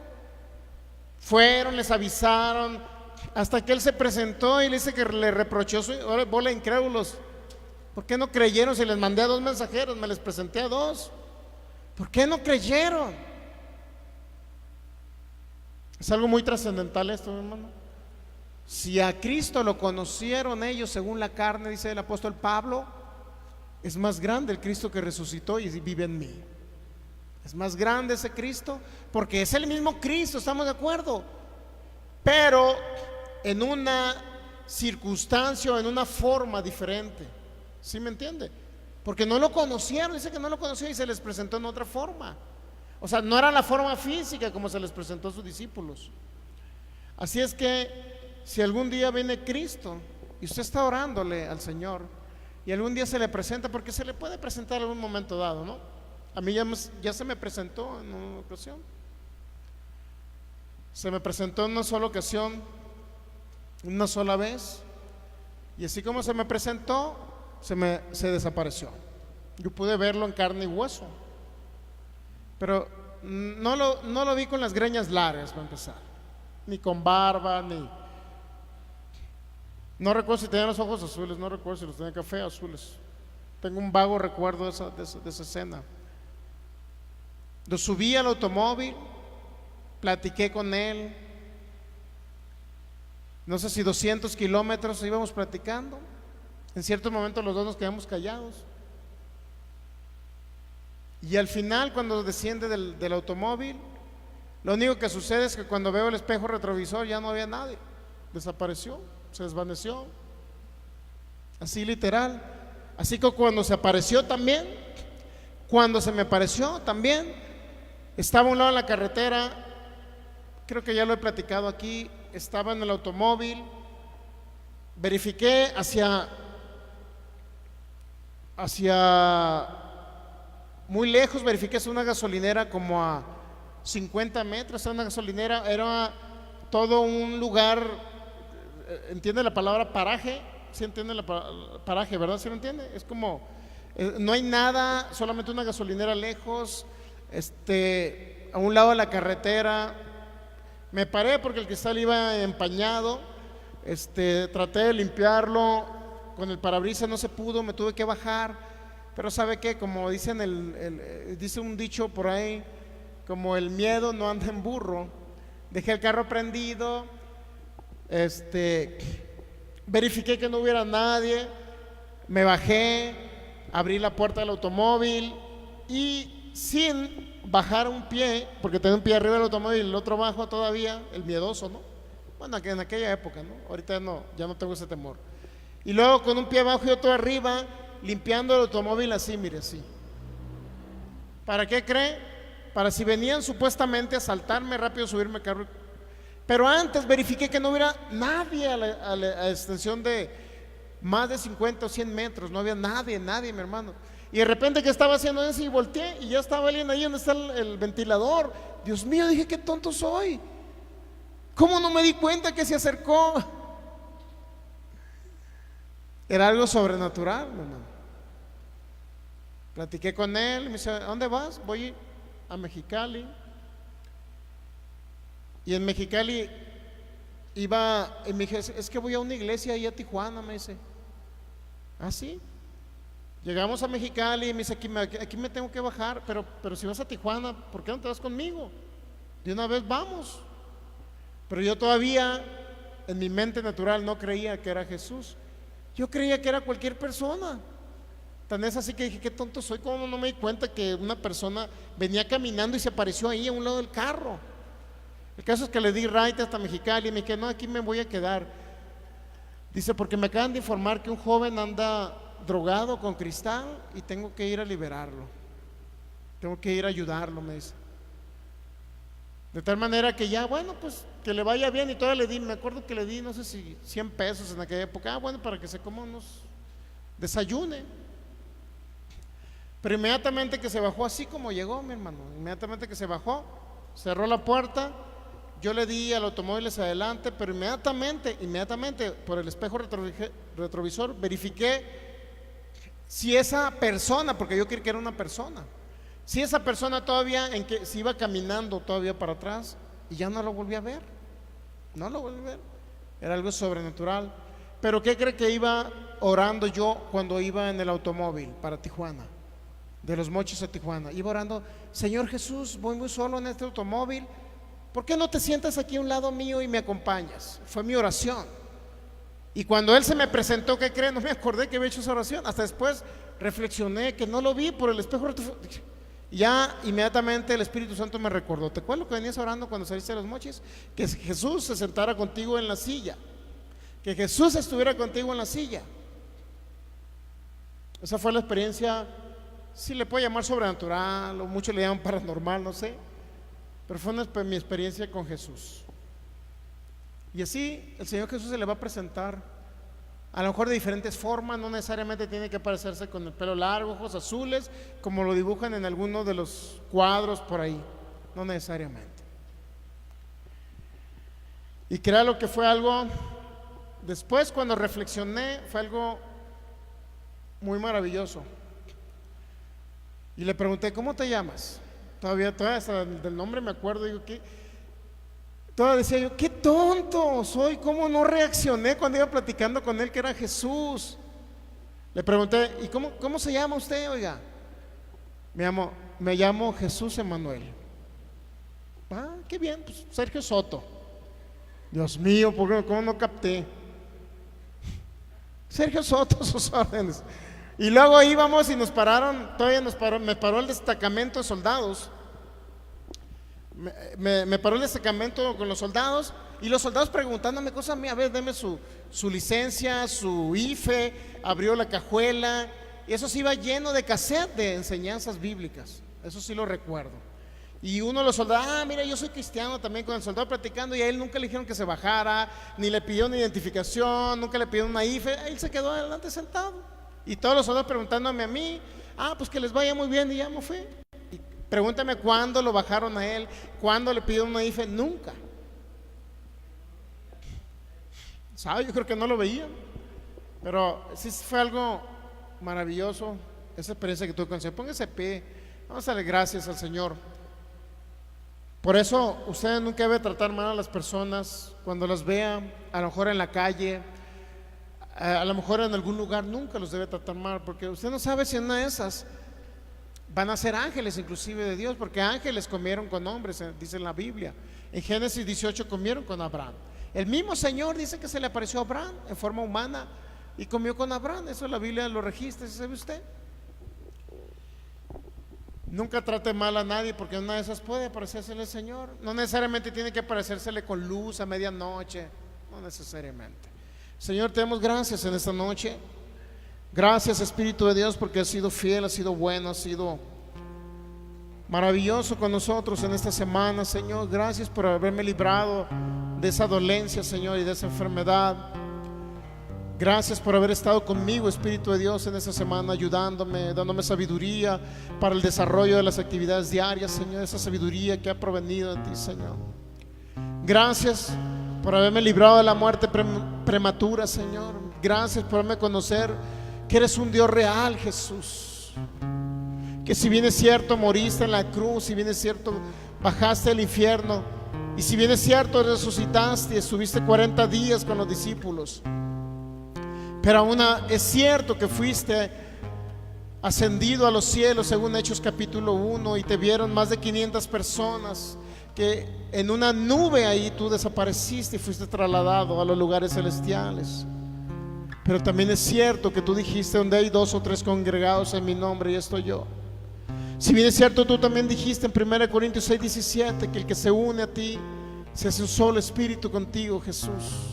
fueron, les avisaron, hasta que él se presentó y le dice que le reprochó su bola de incrédulos. ¿Por qué no creyeron? Si les mandé a 2 mensajeros, me les presenté a 2. ¿Por qué no creyeron? Es algo muy trascendental esto, mi hermano. Si a Cristo lo conocieron ellos según la carne, dice el apóstol Pablo, es más grande el Cristo que resucitó y vive en mí. Es más grande ese Cristo, porque es el mismo Cristo, ¿estamos de acuerdo? Pero en una circunstancia o en una forma diferente. ¿Sí me entiende? Porque no lo conocieron, dice que no lo conocieron y se les presentó en otra forma. O sea, no era la forma física como se les presentó a sus discípulos. Así es que si algún día viene Cristo y usted está orándole al Señor y algún día se le presenta, porque se le puede presentar en algún momento dado, ¿no? A mí ya se me presentó en una ocasión. Se me presentó en una sola ocasión, una sola vez, y así como se me presentó, se desapareció. Yo pude verlo en carne y hueso, pero no lo vi con las greñas largas para empezar, ni con barba, no recuerdo si tenía los ojos azules, no recuerdo si los tenía café o azules. Tengo un vago recuerdo de esa escena. Lo subí al automóvil, platiqué con él, no sé si 200 kilómetros íbamos platicando. En cierto momento los dos nos quedamos callados. Y al final, cuando desciende del automóvil, lo único que sucede es que cuando veo el espejo retrovisor ya no había nadie. Desapareció, se desvaneció. Así literal. Así que cuando se apareció también, Cuando se me apareció también, estaba a un lado de la carretera, creo que ya lo he platicado aquí, estaba en el automóvil, verifiqué hacia muy lejos, verifiqué hacia una gasolinera como a 50 metros, era una gasolinera, era todo un lugar, ¿entiende la palabra paraje? ¿Sí entiende la paraje, verdad? ¿Sí lo entiende? Es como, no hay nada, solamente una gasolinera lejos, a un lado de la carretera. Me paré porque el cristal iba empañado, traté de limpiarlo, con el parabrisas no se pudo, me tuve que bajar, pero ¿sabe qué? Como dicen dice un dicho por ahí, como el miedo no anda en burro, dejé el carro prendido, verifiqué que no hubiera nadie, me bajé, abrí la puerta del automóvil y sin bajar un pie, porque tenía un pie arriba del automóvil y el otro abajo todavía, el miedoso, ¿no? Bueno, en aquella época, ¿no? Ahorita no, ya no tengo ese temor. Y luego con un pie abajo y otro arriba, limpiando el automóvil así, mire, así. ¿Para qué cree? Para si venían supuestamente a asaltarme, rápido subirme al carro. Pero antes verifiqué que no hubiera nadie a la extensión de más de 50 o 100 metros, no había nadie, mi hermano. Y de repente que estaba haciendo eso y volteé y ya estaba alguien ahí donde está el ventilador. Dios mío, dije, qué tonto soy. ¿Cómo no me di cuenta que se acercó? Era algo sobrenatural, mi hermano. Platiqué con él, me dice, ¿a dónde vas? Voy a Mexicali. Y en Mexicali iba, y me dije, es que voy a una iglesia ahí a Tijuana, me dice. ¿Ah, sí? Llegamos a Mexicali y me dice, aquí me tengo que bajar, pero si vas a Tijuana, ¿por qué no te vas conmigo? De una vez vamos. Pero yo todavía, en mi mente natural, no creía que era Jesús. Yo creía que era cualquier persona. Tan es así que dije, qué tonto soy, cómo no me di cuenta que una persona venía caminando y se apareció ahí a un lado del carro. El caso es que le di right hasta Mexicali y me dije, no, aquí me voy a quedar. Dice, porque me acaban de informar que un joven anda drogado con cristal y tengo que ir a liberarlo, tengo que ir a ayudarlo, me dice. De tal manera que ya, bueno, pues que le vaya bien. Y todavía le di, me acuerdo que le di, no sé si 100 pesos en aquella época. Bueno, para que se coma unos desayune. Pero inmediatamente que se bajó, así como llegó, mi hermano, inmediatamente que se bajó, cerró la puerta, yo le di al automóvil hacia adelante, pero inmediatamente por el espejo retrovisor verifiqué si esa persona, porque yo creí que era una persona, si esa persona todavía si iba caminando todavía para atrás, y ya no lo volví a ver. No lo volví a ver. Era algo sobrenatural. Pero ¿qué cree que iba orando yo cuando iba en el automóvil para Tijuana? De Los Mochis a Tijuana. Iba orando, Señor Jesús, voy muy solo en este automóvil, ¿por qué no te sientas aquí a un lado mío y me acompañas? Fue mi oración. Y cuando Él se me presentó, ¿qué cree? No me acordé que había hecho esa oración. Hasta después reflexioné que no lo vi por el espejo. Ya inmediatamente el Espíritu Santo me recordó, ¿te acuerdas lo que venías orando cuando saliste de Los Mochis? Que Jesús se sentara contigo en la silla, que Jesús estuviera contigo en la silla. Esa fue la experiencia, si le puedo llamar sobrenatural, o muchos le llaman paranormal, no sé, pero fue mi experiencia con Jesús. Y así el Señor Jesús se le va a presentar, a lo mejor de diferentes formas, no necesariamente tiene que parecerse con el pelo largo, ojos azules, como lo dibujan en algunos de los cuadros por ahí, no necesariamente. Y créalo que fue algo, después cuando reflexioné, fue algo muy maravilloso. Y le pregunté, ¿cómo te llamas? Todavía hasta del nombre me acuerdo, digo, ¿qué? Todavía decía yo, qué tonto soy, cómo no reaccioné cuando iba platicando con él que era Jesús. Le pregunté, ¿y cómo se llama usted, oiga? Me llamo Jesús Emanuel. Ah, qué bien, pues Sergio Soto. Dios mío, ¿cómo no capté? Sergio Soto, sus órdenes. Y luego íbamos y nos pararon, me paró el destacamento de soldados. Me paró el destacamento con los soldados y los soldados preguntándome cosas a mí, a ver, deme su licencia, su IFE, abrió la cajuela y eso sí iba lleno de cassette de enseñanzas bíblicas, eso sí lo recuerdo. Y uno de los soldados, mira, yo soy cristiano también, con el soldado platicando, y a él nunca le dijeron que se bajara, ni le pidió una identificación, nunca le pidió una IFE, él se quedó adelante sentado. Y todos los soldados preguntándome a mí, pues que les vaya muy bien, y ya me fui. Y pregúntame cuándo lo bajaron a él, cuándo le pidieron una IFE, nunca. ¿Sabe? Yo creo que no lo veían, pero sí fue algo maravilloso, esa experiencia que tuve con el Señor. Póngase de pie, vamos a darle gracias al Señor. Por eso usted nunca debe tratar mal a las personas cuando las vea, a lo mejor en la calle, a lo mejor en algún lugar, nunca los debe tratar mal, porque usted no sabe si en una de esas van a ser ángeles inclusive de Dios, porque ángeles comieron con hombres, dice en la Biblia. En Génesis 18 comieron con Abraham. El mismo Señor dice que se le apareció a Abraham en forma humana y comió con Abraham. Eso la Biblia lo registra, ¿sabe usted? Nunca trate mal a nadie, porque una de esas puede aparecérsele el Señor. No necesariamente tiene que aparecérsele con luz a medianoche, no necesariamente. Señor, te damos gracias en esta noche. Gracias, Espíritu de Dios, porque has sido fiel, has sido bueno, has sido maravilloso con nosotros en esta semana, Señor. Gracias por haberme librado de esa dolencia, Señor, y de esa enfermedad. Gracias por haber estado conmigo, Espíritu de Dios, en esta semana, ayudándome, dándome sabiduría para el desarrollo de las actividades diarias, Señor. Esa sabiduría que ha provenido de ti, Señor. Gracias por haberme librado de la muerte prematura, Señor. Gracias por haberme conocer que eres un Dios real, Jesús. Que si bien es cierto moriste en la cruz, si bien es cierto bajaste al infierno, y si bien es cierto resucitaste y estuviste 40 días con los discípulos, pero aún es cierto que fuiste ascendido a los cielos según Hechos capítulo 1, y te vieron más de 500 personas, que en una nube ahí tú desapareciste y fuiste trasladado a los lugares celestiales. Pero también es cierto que tú dijiste: donde hay 2 o 3 congregados en mi nombre, y estoy yo. Si bien es cierto, tú también dijiste en 1 Corintios 6:17 que el que se une a ti se hace un solo espíritu contigo, Jesús.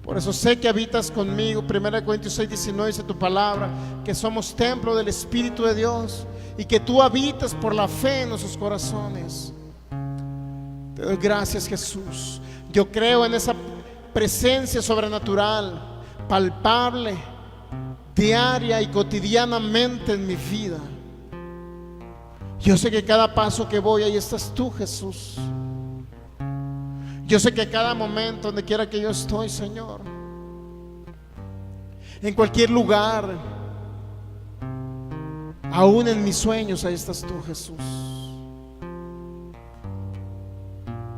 Por eso sé que habitas conmigo. 1 Corintios 6:19 dice tu palabra que somos templo del Espíritu de Dios, y que tú habitas por la fe en nuestros corazones. Te doy gracias, Jesús. Yo creo en esa presencia sobrenatural, palpable, diaria y cotidianamente en mi vida. Yo sé que cada paso que voy, ahí estás tú, Jesús. Yo sé que cada momento, donde quiera que yo estoy, Señor, en cualquier lugar, aún en mis sueños, ahí estás tú, Jesús.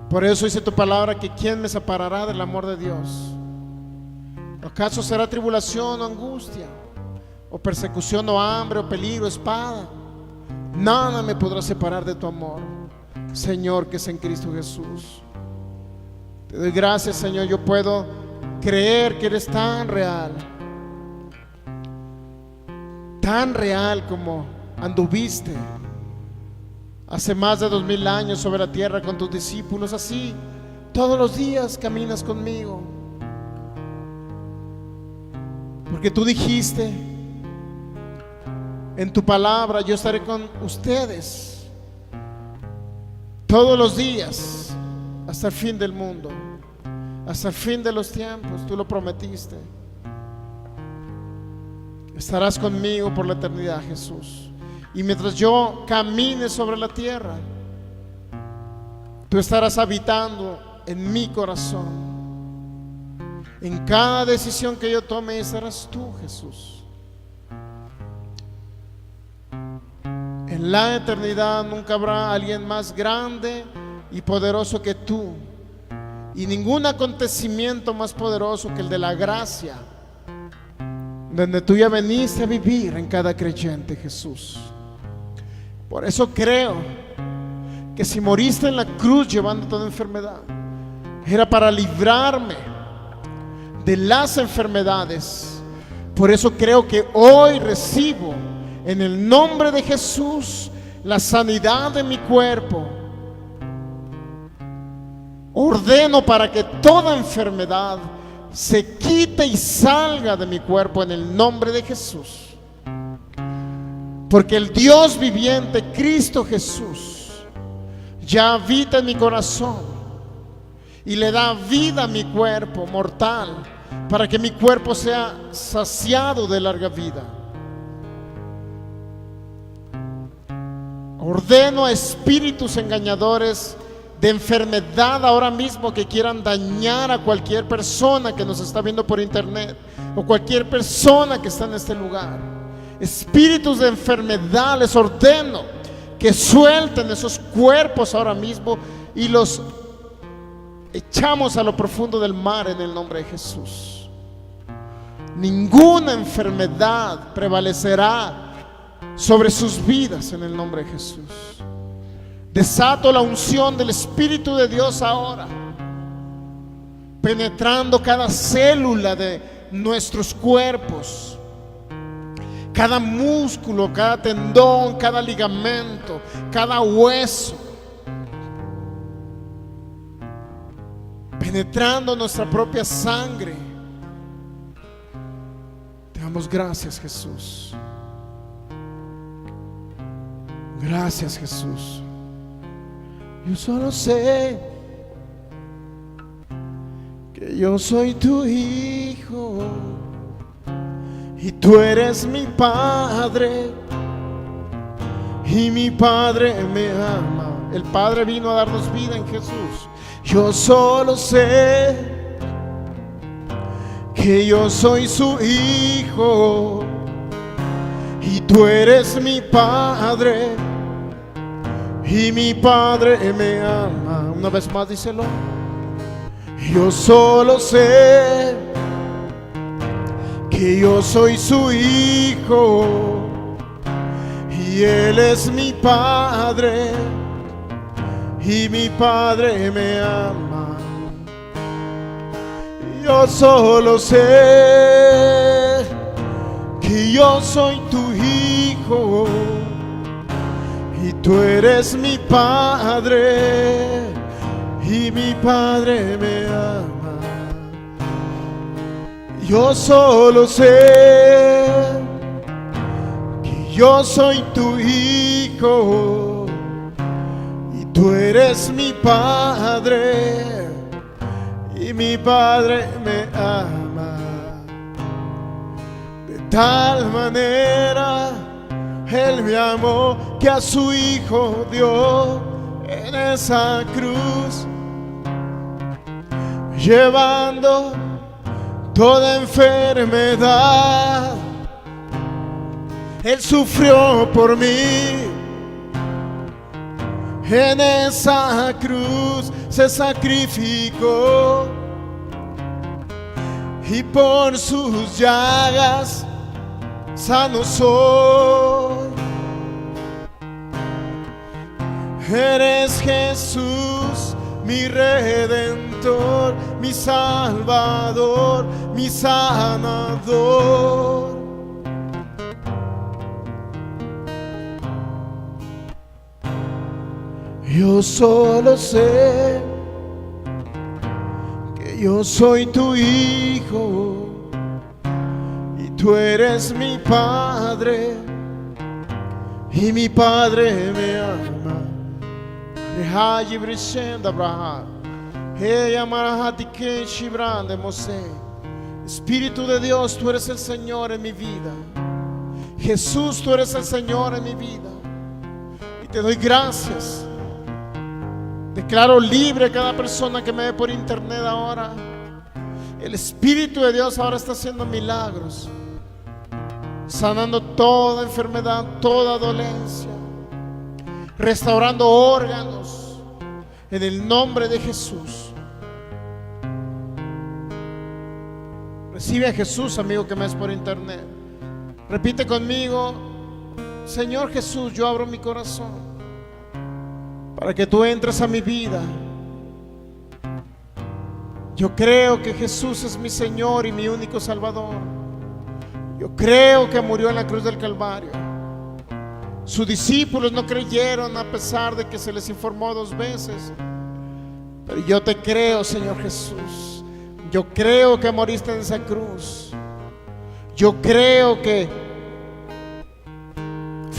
Por eso dice tu palabra que ¿quién me separará del amor de Dios? ¿Acaso será tribulación o angustia, o persecución o hambre o peligro, espada? Nada me podrá separar de tu amor, Señor, que es en Cristo Jesús. Te doy gracias, Señor. Yo puedo creer que eres tan real como anduviste hace más de 2000 años sobre la tierra con tus discípulos. Así todos los días caminas conmigo, porque tú dijiste en tu palabra: yo estaré con ustedes todos los días hasta el fin del mundo, hasta el fin de los tiempos. Tú lo prometiste. Estarás conmigo por la eternidad, Jesús. Y mientras yo camine sobre la tierra, tú estarás habitando en mi corazón. En cada decisión que yo tome, estarás tú, Jesús. En la eternidad nunca habrá alguien más grande y poderoso que tú, y ningún acontecimiento más poderoso que el de la gracia, donde tú ya veniste a vivir en cada creyente, Jesús. Por eso creo que si moriste en la cruz llevando toda enfermedad, era para librarme de las enfermedades. Por eso creo que hoy recibo en el nombre de Jesús la sanidad de mi cuerpo. Ordeno para que toda enfermedad se quite y salga de mi cuerpo en el nombre de Jesús. porque el Dios viviente, Cristo Jesús, ya habita en mi corazón y le da vida a mi cuerpo mortal, para que mi cuerpo sea saciado de larga vida. Ordeno a espíritus engañadores de enfermedad ahora mismo que quieran dañar a cualquier persona que nos está viendo por internet, o cualquier persona que está en este lugar. Espíritus de enfermedad, les ordeno que suelten esos cuerpos ahora mismo y los echamos a lo profundo del mar en el nombre de Jesús. Ninguna enfermedad prevalecerá sobre sus vidas en el nombre de Jesús. Desato la unción del Espíritu de Dios ahora, penetrando cada célula de nuestros cuerpos, cada músculo, cada tendón, cada ligamento, cada hueso, penetrando nuestra propia sangre. Te damos gracias, Jesús. Gracias, Jesús. Yo solo sé que yo soy tu hijo y tú eres mi padre, y mi padre me ama. El Padre vino a darnos vida en Jesús. Yo solo sé que yo soy su hijo y tú eres mi padre, y mi padre me ama. Una vez más, díselo. Yo solo sé que yo soy su hijo y él es mi padre, y mi padre me ama. Yo solo sé que yo soy tu hijo y tú eres mi padre, y mi padre me ama. Yo solo sé que yo soy tu hijo y tú eres mi padre, y mi padre me ama. De tal manera Él me amó que a su hijo dio en esa cruz, llevando toda enfermedad. Él sufrió por mí, en esa cruz se sacrificó, y por sus llagas sano soy. Eres Jesús, mi Redentor, mi Salvador, mi sanador. Yo solo sé que yo soy tu hijo y tú eres mi padre, y mi padre me ama. Espíritu de Dios, tú eres el Señor en mi vida. Jesús, tú eres el Señor en mi vida, y te doy gracias. Declaro libre a cada persona que me ve por internet ahora. El Espíritu de Dios ahora está haciendo milagros, sanando toda enfermedad, toda dolencia, restaurando órganos en el nombre de Jesús. Recibe a Jesús, amigo que me ves por internet. Repite conmigo: Señor Jesús, yo abro mi corazón para que tú entres a mi vida. Yo creo que Jesús es mi Señor y mi único Salvador. Yo creo que murió en la cruz del Calvario. Sus discípulos no creyeron a pesar de que se les informó 2 veces. Pero yo te creo, Señor Jesús. Yo creo que moriste en esa cruz. Yo creo que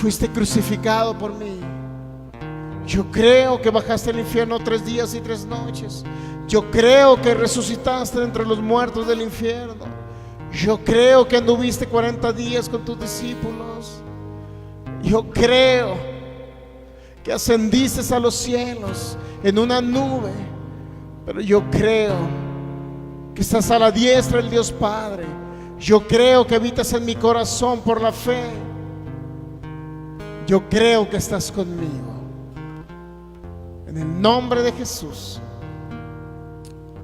fuiste crucificado por mí. Yo creo que bajaste al infierno 3 días y 3 noches. Yo creo que resucitaste entre los muertos del infierno. Yo creo que anduviste 40 días con tus discípulos. Yo creo que ascendiste a los cielos en una nube. Pero yo creo que estás a la diestra del Dios Padre. Yo creo que habitas en mi corazón por la fe. Yo creo que estás conmigo. En el nombre de Jesús.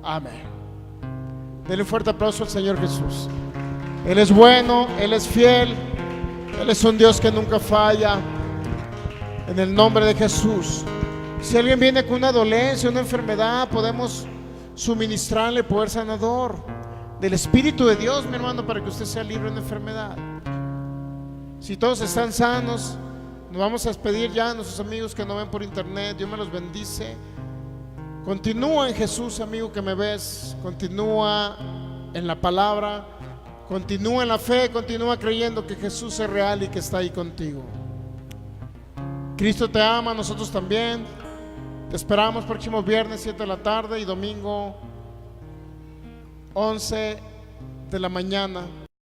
Amén. Denle un fuerte aplauso al Señor Jesús. Él es bueno, Él es fiel. Él es un Dios que nunca falla. En el nombre de Jesús. Si alguien viene con una dolencia, una enfermedad, podemos suministrarle poder sanador del Espíritu de Dios, mi hermano, para que usted sea libre de enfermedad. Si todos están sanos, nos vamos a despedir ya a nuestros amigos que nos ven por internet. Dios me los bendice. Continúa en Jesús, amigo que me ves. Continúa en la palabra. Continúa en la fe. Continúa creyendo que Jesús es real y que está ahí contigo. Cristo te ama, nosotros también. Te esperamos próximo viernes 7 de la tarde y domingo 11 de la mañana.